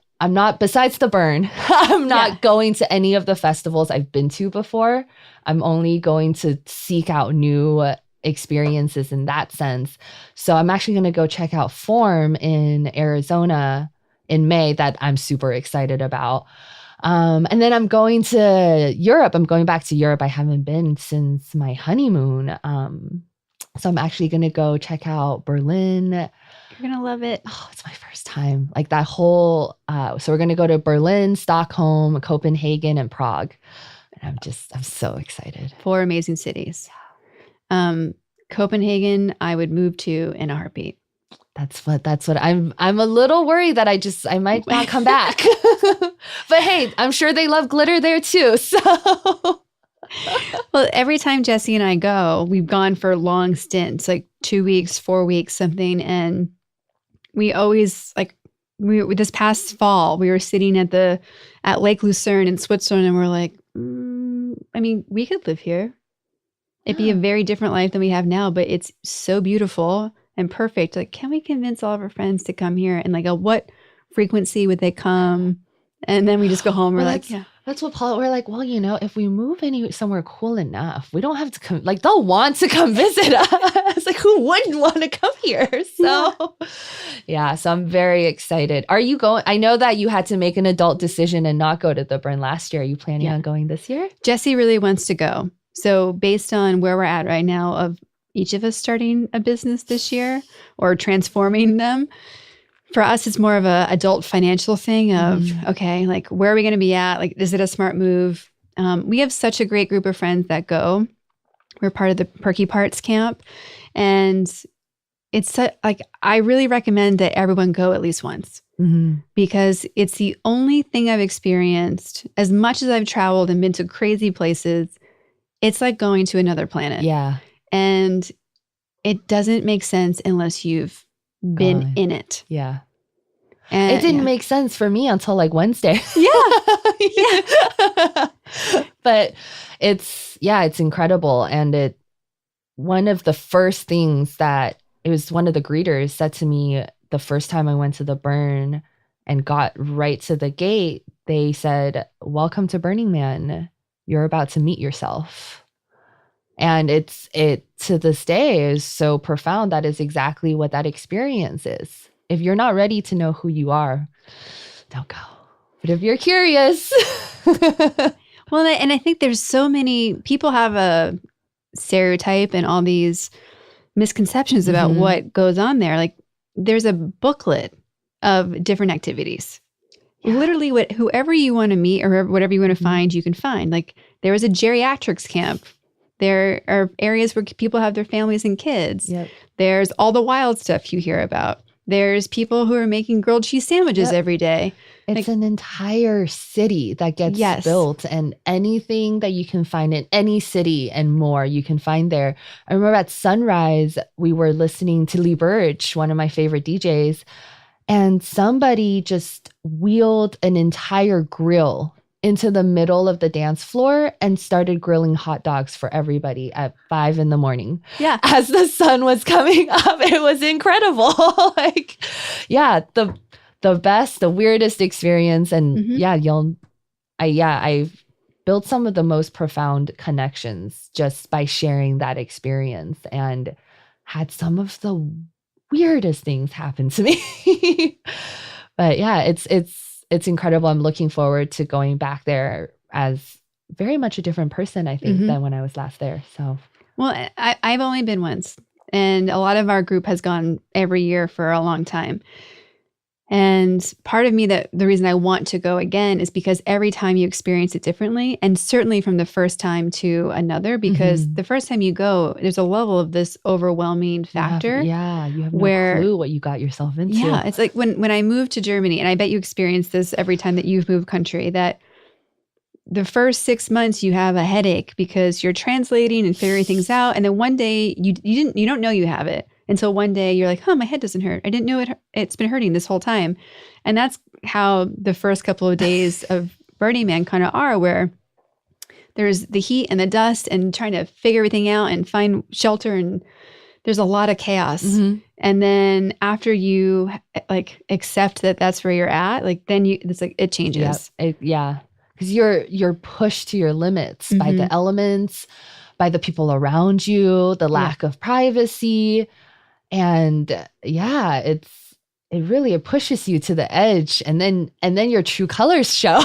besides the burn, I'm not going to any of the festivals I've been to before. I'm only going to seek out new experiences in that sense. So I'm actually going to go check out Form in Arizona in May that I'm super excited about. And then I'm going to Europe. I'm going back to Europe. I haven't been since my honeymoon. So I'm actually going to go check out Berlin. You're going to love it. Oh, it's my first time. Like that whole, so we're going to go to Berlin, Stockholm, Copenhagen, and Prague. And I'm so excited. 4 amazing cities. Copenhagen, I would move to in a heartbeat. That's what I'm a little worried that I might not come back. But hey, I'm sure they love glitter there too. So well, every time Jesse and I go, we've gone for long stints, like 2 weeks, 4 weeks, something. And we always this past fall, we were sitting at Lake Lucerne in Switzerland and we're like, I mean, we could live here. It'd be a very different life than we have now, but it's so beautiful and perfect. Like, can we convince all of our friends to come here? And like, what frequency would they come? And then we just go home. We're like, yeah. That's what we're like, well, if we move somewhere cool enough, we don't have to come, like they'll want to come visit us. Like who wouldn't want to come here? So so I'm very excited. Are you going? I know that you had to make an adult decision and not go to the burn last year. Are you planning on going this year? Jesse really wants to go. So based on where we're at right now of each of us starting a business this year or transforming them, for us, it's more of a adult financial thing of, okay, like where are we going to be at? Like, is it a smart move? We have such a great group of friends that go. We're part of the Perky Parts camp. And it's like, I really recommend that everyone go at least once because it's the only thing I've experienced. As much as I've traveled and been to crazy places, it's like going to another planet. Yeah. And it doesn't make sense unless you've been in it. Yeah. And it didn't make sense for me until like Wednesday. Yeah. But it's incredible. And one of the first things that it was one of the greeters said to me the first time I went to the burn and got right to the gate, they said, "Welcome to Burning Man. You're about to meet yourself." And it to this day is so profound. That is exactly what that experience is. If you're not ready to know who you are, don't go. But if you're curious. Well, and I think there's so many people have a stereotype and all these misconceptions about what goes on there. Like there's a booklet of different activities. Yeah. Literally whoever you want to meet or whatever you want to find, you can find. Like there was a geriatrics camp. There are areas where people have their families and kids. Yep. There's all the wild stuff you hear about. There's people who are making grilled cheese sandwiches every day. It's an entire city that gets built, and anything that you can find in any city and more you can find there. I remember at sunrise, we were listening to Lee Burch, one of my favorite DJs, and somebody just wheeled an entire grill into the middle of the dance floor and started grilling hot dogs for everybody at 5 a.m. Yeah. As the sun was coming up. It was incredible. The best, the weirdest experience. And I've built some of the most profound connections just by sharing that experience and had some of the weirdest things happen to me. But it's incredible. I'm looking forward to going back there as very much a different person, I think, than when I was last there. So, well, I've only been once, and a lot of our group has gone every year for a long time. And part of me that the reason I want to go again is because every time you experience it differently, and certainly from the first time to another, because the first time you go, there's a level of this overwhelming factor. You have no clue what you got yourself into. Yeah, it's like when I moved to Germany, and I bet you experience this every time that you've moved country, that the first 6 months you have a headache because you're translating and figuring things out, and then one day you don't know you have it. Until one day you're like, my head doesn't hurt. I didn't know it's been hurting this whole time. And that's how the first couple of days of Burning Man kind of are, where there's the heat and the dust and trying to figure everything out and find shelter, and there's a lot of chaos. Mm-hmm. And then after you like accept that that's where you're at, like then it's like it changes. Yeah. Because you're pushed to your limits by the elements, by the people around you, the lack of privacy. And yeah, it really pushes you to the edge, and then your true colors show.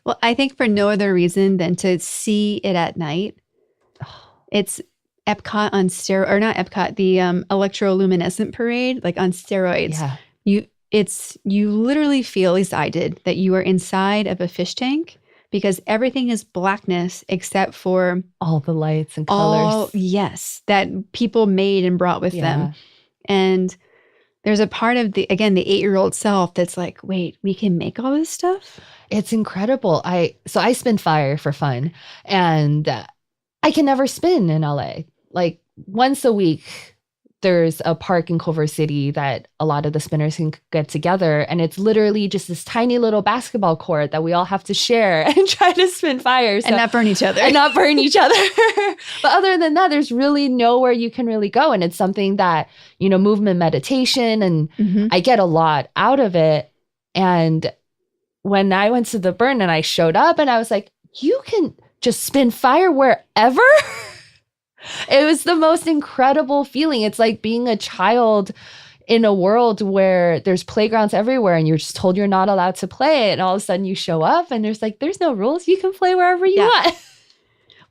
Well, I think for no other reason than to see it at night. It's Epcot on steroids, or not Epcot, the electroluminescent parade, like on steroids. Yeah. You literally feel, at least I did, that you are inside of a fish tank, because everything is blackness except for all the lights and colors. Yes, that people made and brought with them. And there's a part of the 8-year-old self that's like, wait, we can make all this stuff? It's incredible. I spin fire for fun, and I can never spin in LA. Like once a week, there's a park in Culver City that a lot of the spinners can get together, and it's literally just this tiny little basketball court that we all have to share and try to spin fire. And not burn each other. But other than that, there's really nowhere you can really go. And it's something that, movement meditation, and I get a lot out of it. And when I went to the burn and I showed up and I was like, you can just spin fire wherever? It was the most incredible feeling. It's like being a child in a world where there's playgrounds everywhere and you're just told you're not allowed to play. And all of a sudden you show up and there's no rules. You can play wherever you want.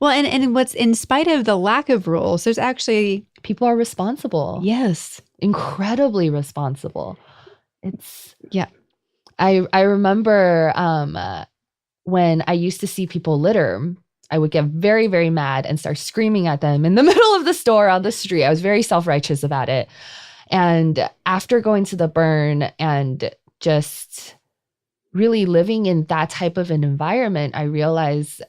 Well, and what's, in spite of the lack of rules, there's actually... People are responsible. Yes. Incredibly responsible. I remember when I used to see people litter, I would get very, very mad and start screaming at them in the middle of the store on the street. I was very self-righteous about it. And after going to the burn and just really living in that type of an environment, I realized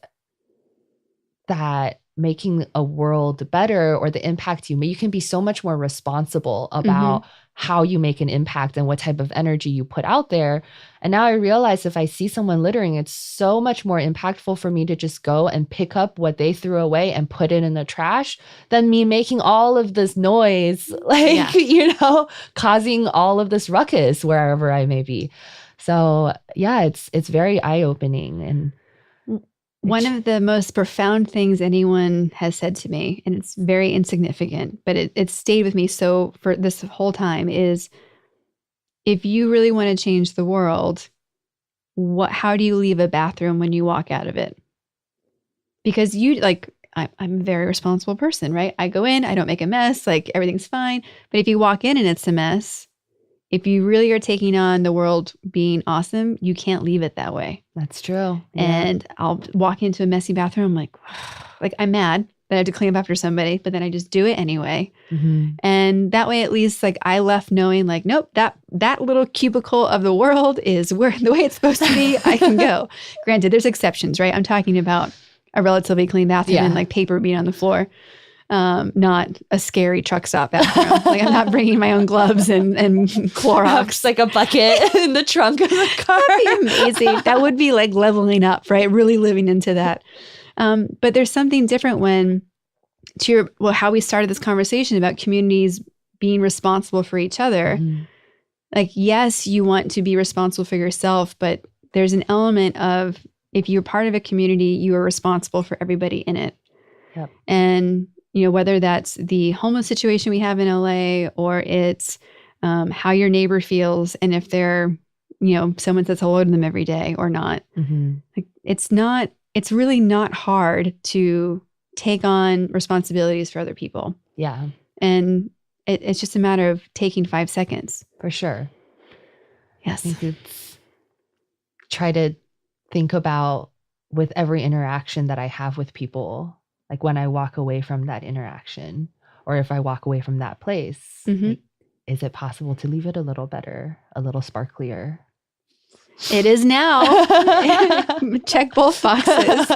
that making a world better, or the impact you can be so much more responsible about how you make an impact and what type of energy you put out there. And now I realize if I see someone littering, it's so much more impactful for me to just go and pick up what they threw away and put it in the trash than me making all of this noise, causing all of this ruckus wherever I may be. So yeah, it's very eye-opening. And one of the most profound things anyone has said to me, and it's very insignificant, but it stayed with me so for this whole time, is if you really want to change the world, how do you leave a bathroom when you walk out of it? Because I'm a very responsible person, right? I go in, I don't make a mess, like everything's fine. But if you walk in and it's a mess, if you really are taking on the world being awesome, you can't leave it that way. That's true. Yeah. And I'll walk into a messy bathroom, like I'm mad that I have to clean up after somebody, but then I just do it anyway. And that way, at least, like I left knowing, like, nope, that little cubicle of the world is where the way it's supposed to be. I can go. Granted, there's exceptions, right? I'm talking about a relatively clean bathroom and like paper being on the floor. Not a scary truck stop bathroom. Like I'm not bringing my own gloves and Clorox. Like a bucket in the trunk of the car. That'd be amazing. That would be like leveling up, right? Really living into that. But there's something different when, how we started this conversation about communities being responsible for each other. Like, yes, you want to be responsible for yourself, but there's an element of, if you're part of a community, you are responsible for everybody in it. Yep. And whether that's the homeless situation we have in LA, or it's how your neighbor feels, and if they're, someone says hello to them every day or not. Like, it's really not hard to take on responsibilities for other people. Yeah. And it's just a matter of taking 5 seconds. For sure. Yes. I think try to think about, with every interaction that I have with people, like when I walk away from that interaction, or if I walk away from that place, like, is it possible to leave it a little better, a little sparklier? It is now. Check both boxes.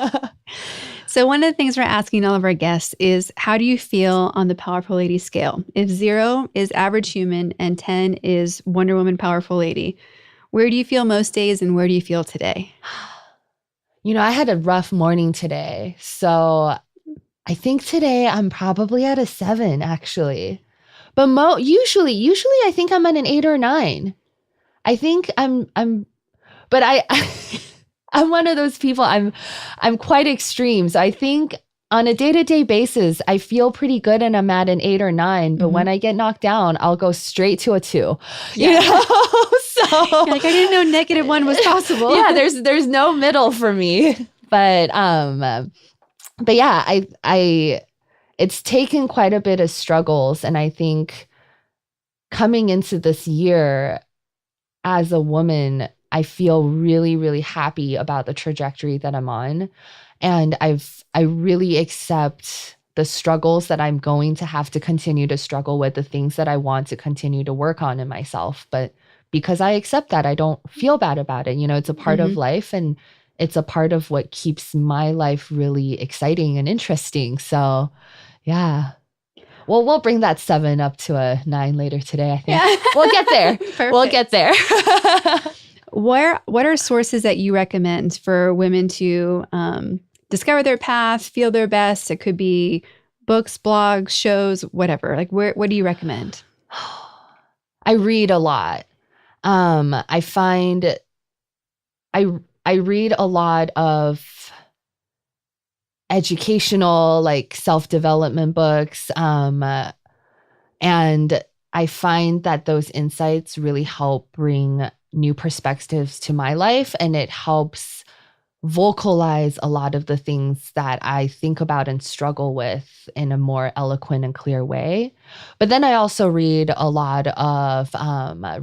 So one of the things we're asking all of our guests is, how do you feel on the Powerful Lady scale? If 0 is average human and 10 is Wonder Woman Powerful Lady, Where do you feel most days and where do you feel today? I had a rough morning today. So I think today I'm probably at a 7, actually. But usually I think I'm at an 8 or 9. I think but I'm one of those people. I'm quite extreme. So I think on a day-to-day basis, I feel pretty good and I'm at an 8 or 9. But when I get knocked down, I'll go straight to a 2. So you're like, I didn't know -1 was possible. Yeah, there's no middle for me. But yeah, I it's taken quite a bit of struggles. And I think coming into this year as a woman, I feel really, really happy about the trajectory that I'm on. And I really accept the struggles that I'm going to have to continue to struggle with, the things that I want to continue to work on in myself. But because I accept that, I don't feel bad about it. It's a part of life, and it's a part of what keeps my life really exciting and interesting. So, yeah. Well, we'll bring that 7 up to a 9 later today, I think. Yeah. We'll get there. We'll get there. What are sources that you recommend for women to discover their path, feel their best? It could be books, blogs, shows, whatever. Like, what do you recommend? I read a lot. I find I read a lot of educational, like self-development books. And I find that those insights really help bring new perspectives to my life, and it helps vocalize a lot of the things that I think about and struggle with in a more eloquent and clear way. But then I also read a lot of,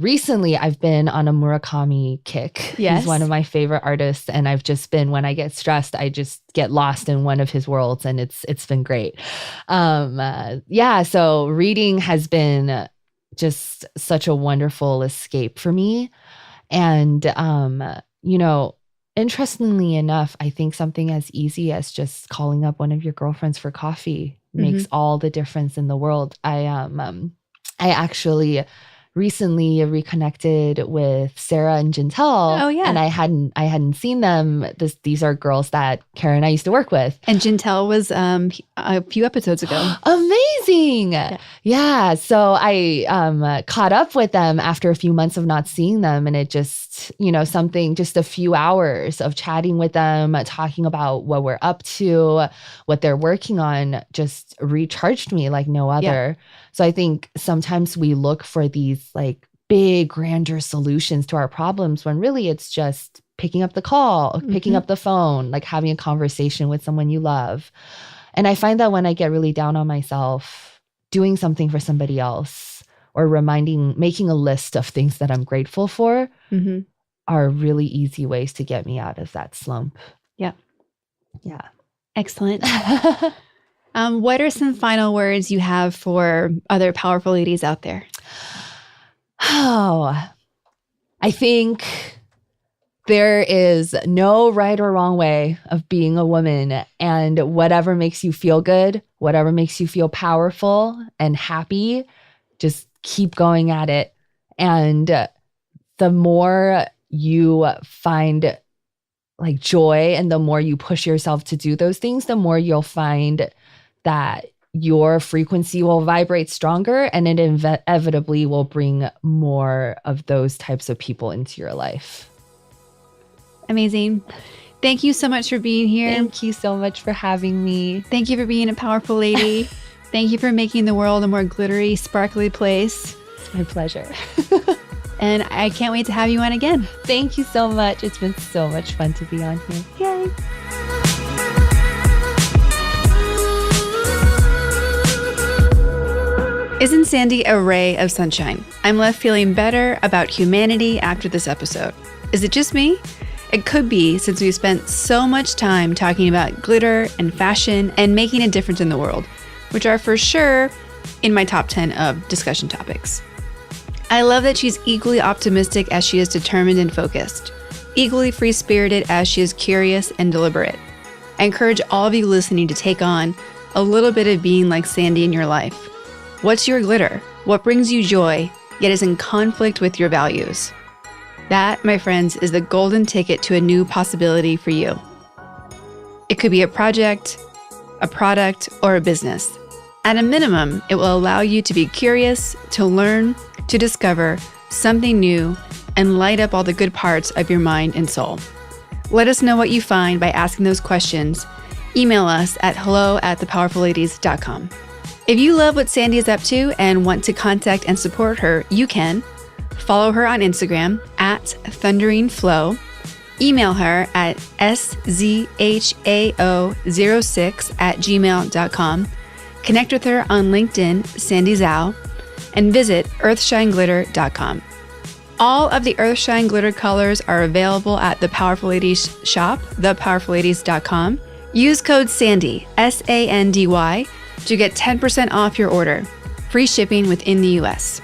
recently I've been on a Murakami kick. Yes. He's one of my favorite artists. And I've just been, when I get stressed, I just get lost in one of his worlds, and it's been great. So reading has been just such a wonderful escape for me. And, interestingly enough, I think something as easy as just calling up one of your girlfriends for coffee makes all the difference in the world. I actually recently reconnected with Sarah and Jintel. Oh yeah, and I hadn't seen them. These are girls that Kara and I used to work with. And Jintel was a few episodes ago. Amazing. Yeah. So I caught up with them after a few months of not seeing them, and it just, just a few hours of chatting with them, talking about what we're up to, what they're working on, just recharged me like no other. Yeah. So I think sometimes we look for these like big, grander solutions to our problems when really it's just picking up the call, picking up the phone, like having a conversation with someone you love. And I find that when I get really down on myself, doing something for somebody else or making a list of things that I'm grateful for are really easy ways to get me out of that slump. Yeah. Yeah. Excellent. What are some final words you have for other powerful ladies out there? Oh, I think there is no right or wrong way of being a woman, and whatever makes you feel good, whatever makes you feel powerful and happy, just keep going at it. And the more you find like joy and the more you push yourself to do those things, the more you'll find that your frequency will vibrate stronger, and it inevitably will bring more of those types of people into your life. Amazing. Thank you so much for being here. Thank you so much for having me. Thank you for being a powerful lady. Thank you for making the world a more glittery, sparkly place. It's my pleasure. And I can't wait to have you on again. Thank you so much. It's been so much fun to be on here. Yay. Isn't Sandy a ray of sunshine? I'm left feeling better about humanity after this episode. Is it just me? It could be, since we spent so much time talking about glitter and fashion and making a difference in the world, which are for sure in my top 10 of discussion topics. I love that she's equally optimistic as she is determined and focused, equally free-spirited as she is curious and deliberate. I encourage all of you listening to take on a little bit of being like Sandy in your life. What's your glitter? What brings you joy, yet is in conflict with your values? That, my friends, is the golden ticket to a new possibility for you. It could be a project, a product, or a business. At a minimum, it will allow you to be curious, to learn, to discover something new, and light up all the good parts of your mind and soul. Let us know what you find by asking those questions. Email us at hello@thepowerfulladies.com. If you love what Sandy is up to and want to contact and support her, you can follow her on Instagram at thunderingflow, email her at szhao06@gmail.com, connect with her on LinkedIn, Sandy Zhao, and visit earthshineglitter.com. All of the EarthShine glitter colors are available at the Powerful Ladies shop, thepowerfulladies.com. Use code SANDY, SANDY, to get 10% off your order. Free shipping within the US.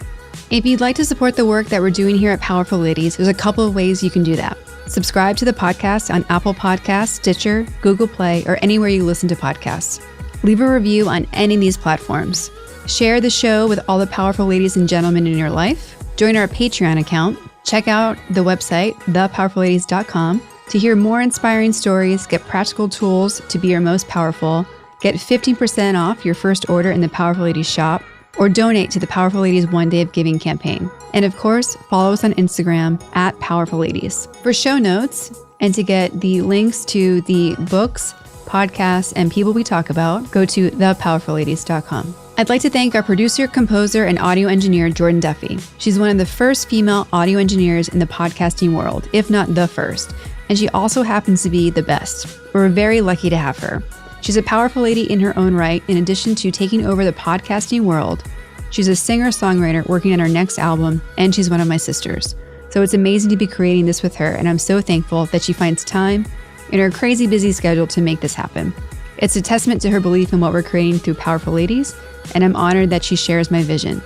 If you'd like to support the work that we're doing here at Powerful Ladies, there's a couple of ways you can do that. Subscribe to the podcast on Apple Podcasts, Stitcher, Google Play, or anywhere you listen to podcasts. Leave a review on any of these platforms. Share the show with all the powerful ladies and gentlemen in your life. Join our Patreon account. Check out the website, thepowerfulladies.com, to hear more inspiring stories, get practical tools to be your most powerful, get 15% off your first order in the Powerful Ladies shop, or donate to the Powerful Ladies One Day of Giving campaign. And of course, follow us on Instagram at Powerful Ladies. For show notes and to get the links to the books, podcasts, and people we talk about, go to thepowerfulladies.com. I'd like to thank our producer, composer, and audio engineer, Jordan Duffy. She's one of the first female audio engineers in the podcasting world, if not the first. And she also happens to be the best. We're very lucky to have her. She's a powerful lady in her own right. In addition to taking over the podcasting world, she's a singer-songwriter working on her next album, and she's one of my sisters. So it's amazing to be creating this with her, and I'm so thankful that she finds time in her crazy busy schedule to make this happen. It's a testament to her belief in what we're creating through Powerful Ladies, and I'm honored that she shares my vision.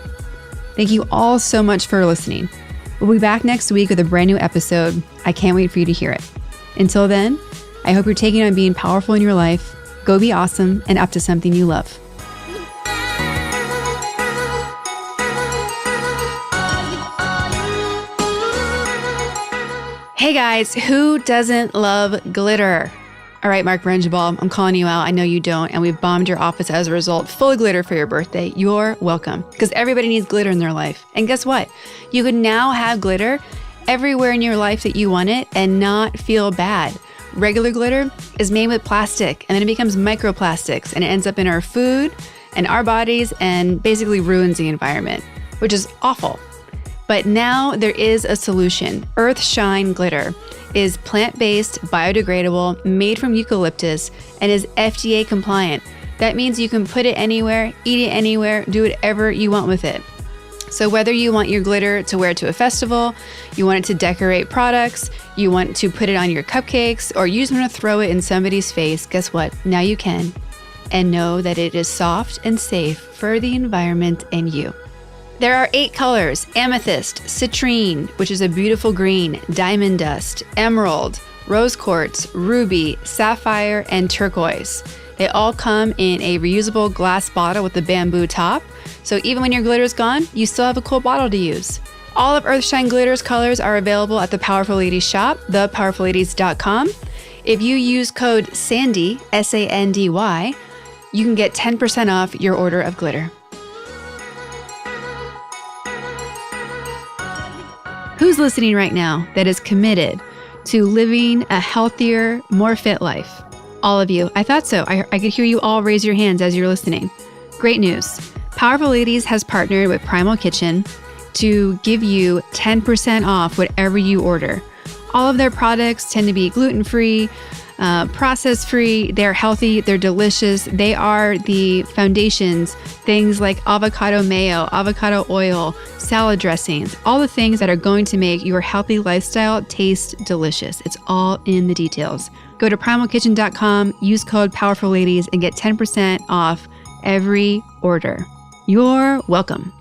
Thank you all so much for listening. We'll be back next week with a brand new episode. I can't wait for you to hear it. Until then, I hope you're taking on being powerful in your life. Go be awesome and up to something you love. Hey guys, who doesn't love glitter? All right, Mark Brangeball, I'm calling you out. I know you don't, and we've bombed your office as a result, full of glitter for your birthday. You're welcome, because everybody needs glitter in their life. And guess what? You can now have glitter everywhere in your life that you want it and not feel bad. Regular glitter is made with plastic, and then it becomes microplastics, and it ends up in our food and our bodies and basically ruins the environment, which is awful. But now there is a solution. EarthShine glitter is plant-based, biodegradable, made from eucalyptus, and is FDA compliant. That means you can put it anywhere, eat it anywhere, do whatever you want with it. So whether you want your glitter to wear to a festival, you want it to decorate products, you want to put it on your cupcakes, or you just want to throw it in somebody's face, guess what? Now you can. And know that it is soft and safe for the environment and you. There are 8 colors: amethyst, citrine, which is a beautiful green, diamond dust, emerald, rose quartz, ruby, sapphire, and turquoise. They all come in a reusable glass bottle with a bamboo top. So even when your glitter is gone, you still have a cool bottle to use. All of EarthShine Glitter's colors are available at the Powerful Ladies shop, thepowerfulladies.com. If you use code SANDY, SANDY, you can get 10% off your order of glitter. Who's listening right now that is committed to living a healthier, more fit life? All of you. I thought so. I could hear you all raise your hands as you're listening. Great news. Powerful Ladies has partnered with Primal Kitchen to give you 10% off whatever you order. All of their products tend to be gluten-free, process-free, they're healthy, they're delicious. They are the foundations, things like avocado mayo, avocado oil, salad dressings, all the things that are going to make your healthy lifestyle taste delicious. It's all in the details. Go to primalkitchen.com, use code PowerfulLadies, and get 10% off every order. You're welcome.